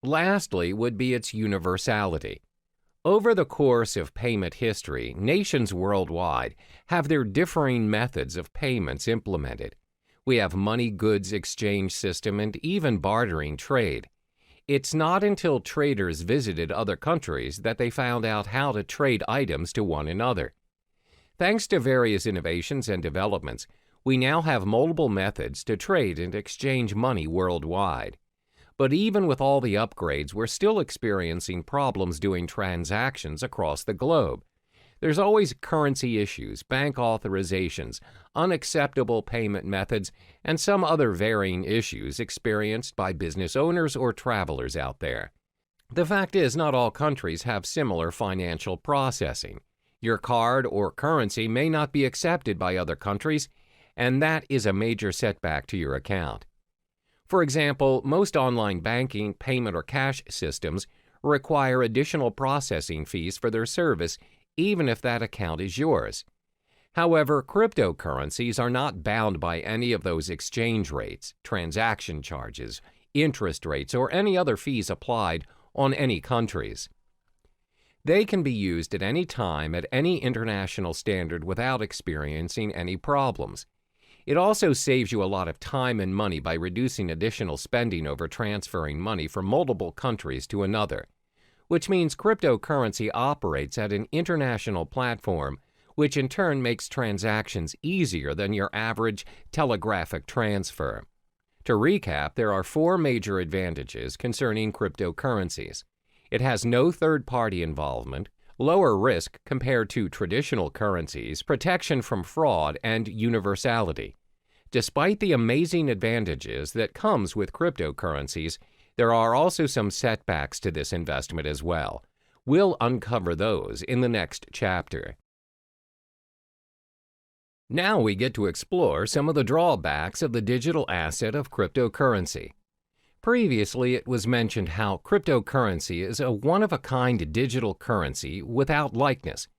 Lastly would be its universality. Over the course of payment history, nations worldwide have their differing methods of payments implemented. We have money goods exchange system and even bartering trade. It's not until traders visited other countries that they found out how to trade items to one another. Thanks to various innovations and developments, we now have multiple methods to trade and exchange money worldwide. But even with all the upgrades, we're still experiencing problems doing transactions across the globe. There's always currency issues, bank authorizations, unacceptable payment methods, and some other varying issues experienced by business owners or travelers out there. The fact is, not all countries have similar financial processing. Your card or currency may not be accepted by other countries, and that is a major setback to your account. For example, most online banking, payment, or cash systems require additional processing fees for their service, even if that account is yours. However, cryptocurrencies are not bound by any of those exchange rates, transaction charges, interest rates, or any other fees applied on any countries. They can be used at any time at any international standard without experiencing any problems. It also saves you a lot of time and money by reducing additional spending over transferring money from multiple countries to another, which means cryptocurrency operates at an international platform, which in turn makes transactions easier than your average telegraphic transfer. To recap, there are 4 major advantages concerning cryptocurrencies. It has no third-party involvement, lower risk compared to traditional currencies, protection from fraud, and universality. Despite the amazing advantages that comes with cryptocurrencies, there are also some setbacks to this investment as well. We'll uncover those in the next chapter. Now we get to explore some of the drawbacks of the digital asset of cryptocurrency. Previously, it was mentioned how cryptocurrency is a one-of-a-kind digital currency without likeness,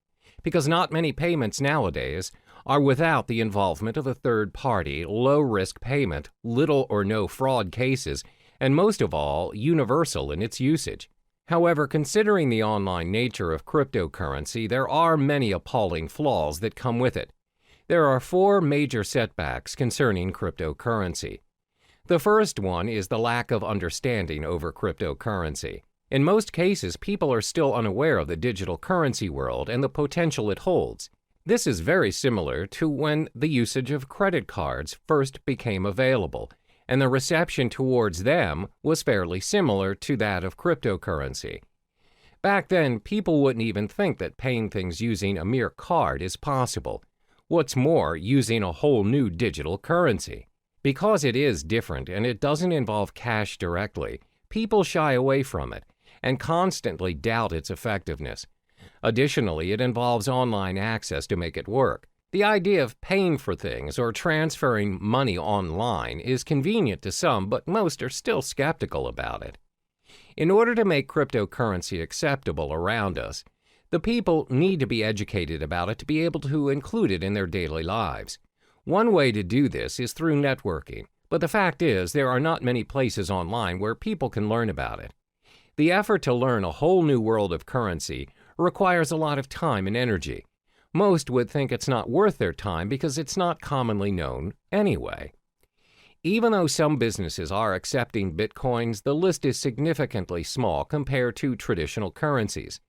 because not many payments nowadays are without the involvement of a third-party, low-risk payment, little or no fraud cases, and most of all, universal in its usage. However, considering the online nature of cryptocurrency, there are many appalling flaws that come with it. There are 4 major setbacks concerning cryptocurrency. The first one is the lack of understanding over cryptocurrency. In most cases, people are still unaware of the digital currency world and the potential it holds. This is very similar to when the usage of credit cards first became available, and the reception towards them was fairly similar to that of cryptocurrency. Back then, people wouldn't even think that paying things using a mere card is possible. What's more, using a whole new digital currency. Because it is different and it doesn't involve cash directly, people shy away from it and constantly doubt its effectiveness. Additionally, it involves online access to make it work. The idea of paying for things or transferring money online is convenient to some, but most are still skeptical about it. In order to make cryptocurrency acceptable around us, the people need to be educated about it to be able to include it in their daily lives. One way to do this is through networking, but the fact is there are not many places online where people can learn about it. The effort to learn a whole new world of currency requires a lot of time and energy. Most would think it's not worth their time because it's not commonly known anyway. Even though some businesses are accepting bitcoins, the list is significantly small compared to traditional currencies.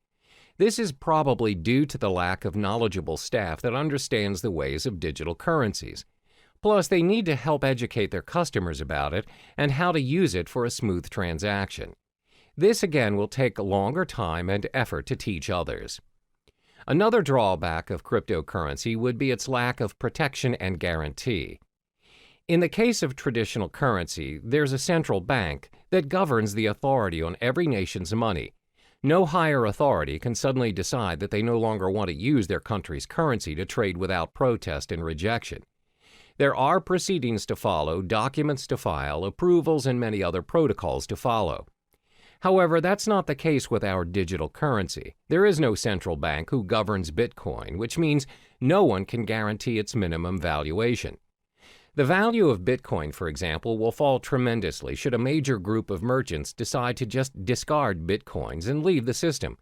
This is probably due to the lack of knowledgeable staff that understands the ways of digital currencies. Plus, they need to help educate their customers about it and how to use it for a smooth transaction. This again will take a longer time and effort to teach others. Another drawback of cryptocurrency would be its lack of protection and guarantee. In the case of traditional currency, there's a central bank that governs the authority on every nation's money. No higher authority can suddenly decide that they no longer want to use their country's currency to trade without protest and rejection. There are proceedings to follow, documents to file, approvals, and many other protocols to follow. However, that's not the case with our digital currency. There is no central bank who governs Bitcoin, which means no one can guarantee its minimum valuation. The value of Bitcoin, for example, will fall tremendously should a major group of merchants decide to just discard Bitcoins and leave the system.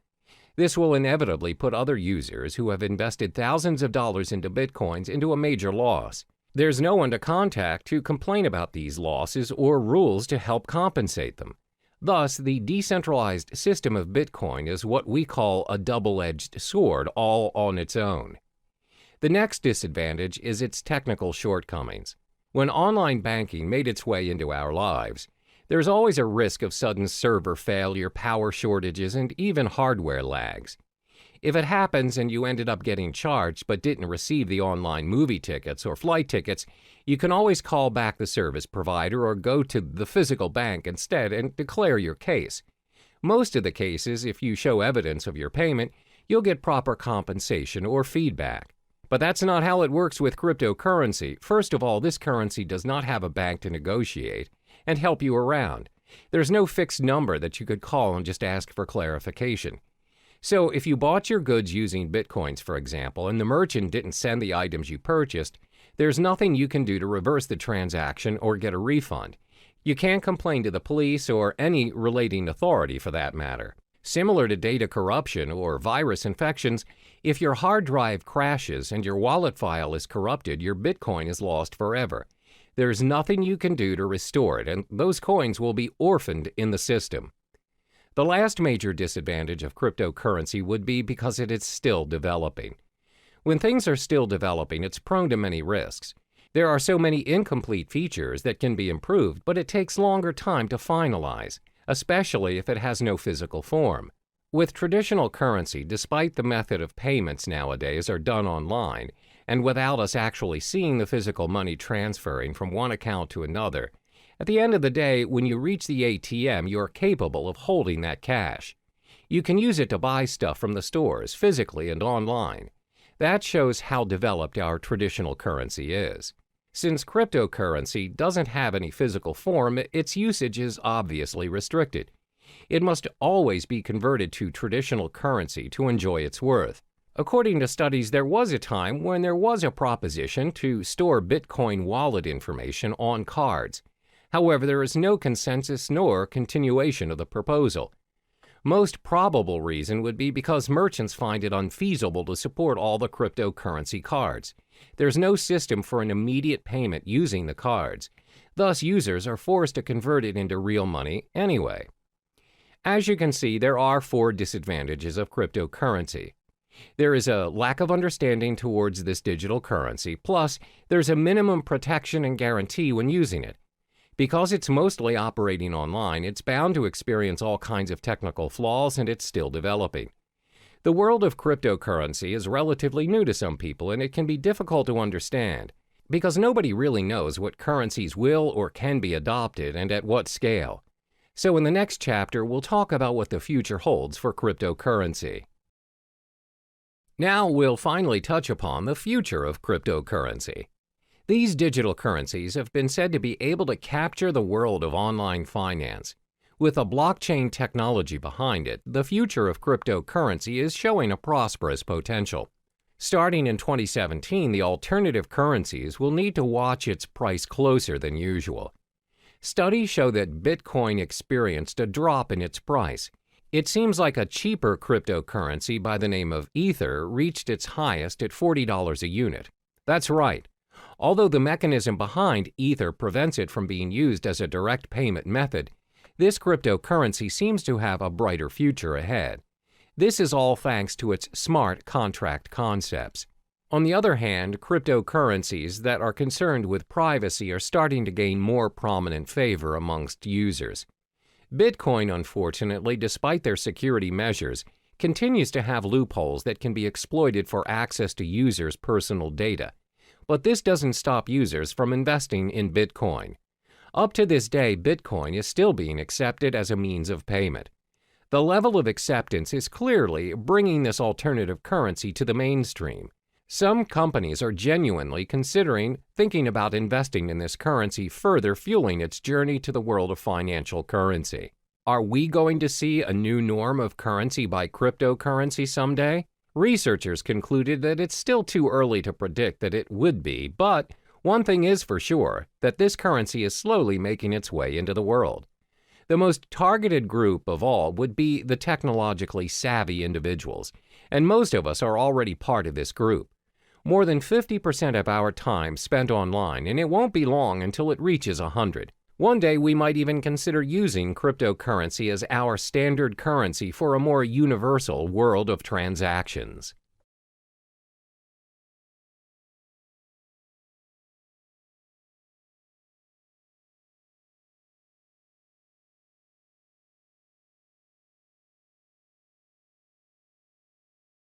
This will inevitably put other users who have invested thousands of dollars into Bitcoins into a major loss. There's no one to contact to complain about these losses or rules to help compensate them. Thus, the decentralized system of Bitcoin is what we call a double-edged sword all on its own. The next disadvantage is its technical shortcomings. When online banking made its way into our lives, there's always a risk of sudden server failure, power shortages, and even hardware lags. If it happens and you ended up getting charged but didn't receive the online movie tickets or flight tickets, you can always call back the service provider or go to the physical bank instead and declare your case. Most of the cases, if you show evidence of your payment, you'll get proper compensation or feedback. But that's not how it works with cryptocurrency. First of all, this currency does not have a bank to negotiate and help you around. There's no fixed number that you could call and just ask for clarification. So if you bought your goods using Bitcoins, for example, and the merchant didn't send the items you purchased, there's nothing you can do to reverse the transaction or get a refund. You can't complain to the police or any relating authority for that matter. Similar to data corruption or virus infections, if your hard drive crashes and your wallet file is corrupted, your Bitcoin is lost forever. There's nothing you can do to restore it, and those coins will be orphaned in the system. The last major disadvantage of cryptocurrency would be because it is still developing. When things are still developing, it's prone to many risks. There are so many incomplete features that can be improved, but it takes longer time to finalize, especially if it has no physical form. With traditional currency, despite the method of payments nowadays are done online, and without us actually seeing the physical money transferring from one account to another, at the end of the day, when you reach the ATM, you are capable of holding that cash. You can use it to buy stuff from the stores, physically and online. That shows how developed our traditional currency is. Since cryptocurrency doesn't have any physical form, its usage is obviously restricted. It must always be converted to traditional currency to enjoy its worth. According to studies, there was a time when there was a proposition to store Bitcoin wallet information on cards. However, there is no consensus nor continuation of the proposal. Most probable reason would be because merchants find it unfeasible to support all the cryptocurrency cards. There's no system for an immediate payment using the cards. Thus, users are forced to convert it into real money anyway. As you can see, there are 4 disadvantages of cryptocurrency. There is a lack of understanding towards this digital currency, plus there's a minimum protection and guarantee when using it. Because it's mostly operating online, it's bound to experience all kinds of technical flaws, and it's still developing. The world of cryptocurrency is relatively new to some people, and it can be difficult to understand, because nobody really knows what currencies will or can be adopted and at what scale. So in the next chapter, we'll talk about what the future holds for cryptocurrency. Now we'll finally touch upon the future of cryptocurrency. These digital currencies have been said to be able to capture the world of online finance. With a blockchain technology behind it, the future of cryptocurrency is showing a prosperous potential. Starting in 2017, the alternative currencies will need to watch its price closer than usual. Studies show that Bitcoin experienced a drop in its price. It seems like a cheaper cryptocurrency by the name of Ether reached its highest at $40 a unit. That's right. Although the mechanism behind Ether prevents it from being used as a direct payment method, this cryptocurrency seems to have a brighter future ahead. This is all thanks to its smart contract concepts. On the other hand, cryptocurrencies that are concerned with privacy are starting to gain more prominent favor amongst users. Bitcoin, unfortunately, despite their security measures, continues to have loopholes that can be exploited for access to users' personal data. But this doesn't stop users from investing in Bitcoin. Up to this day, Bitcoin is still being accepted as a means of payment. The level of acceptance is clearly bringing this alternative currency to the mainstream. Some companies are genuinely thinking about investing in this currency, further fueling its journey to the world of financial currency. Are we going to see a new norm of currency by cryptocurrency someday? Researchers concluded that it's still too early to predict that it would be, but one thing is for sure, that this currency is slowly making its way into the world. The most targeted group of all would be the technologically savvy individuals, and most of us are already part of this group. More than 50% of our time spent online, and it won't be long until it reaches 100. One day we might even consider using cryptocurrency as our standard currency for a more universal world of transactions.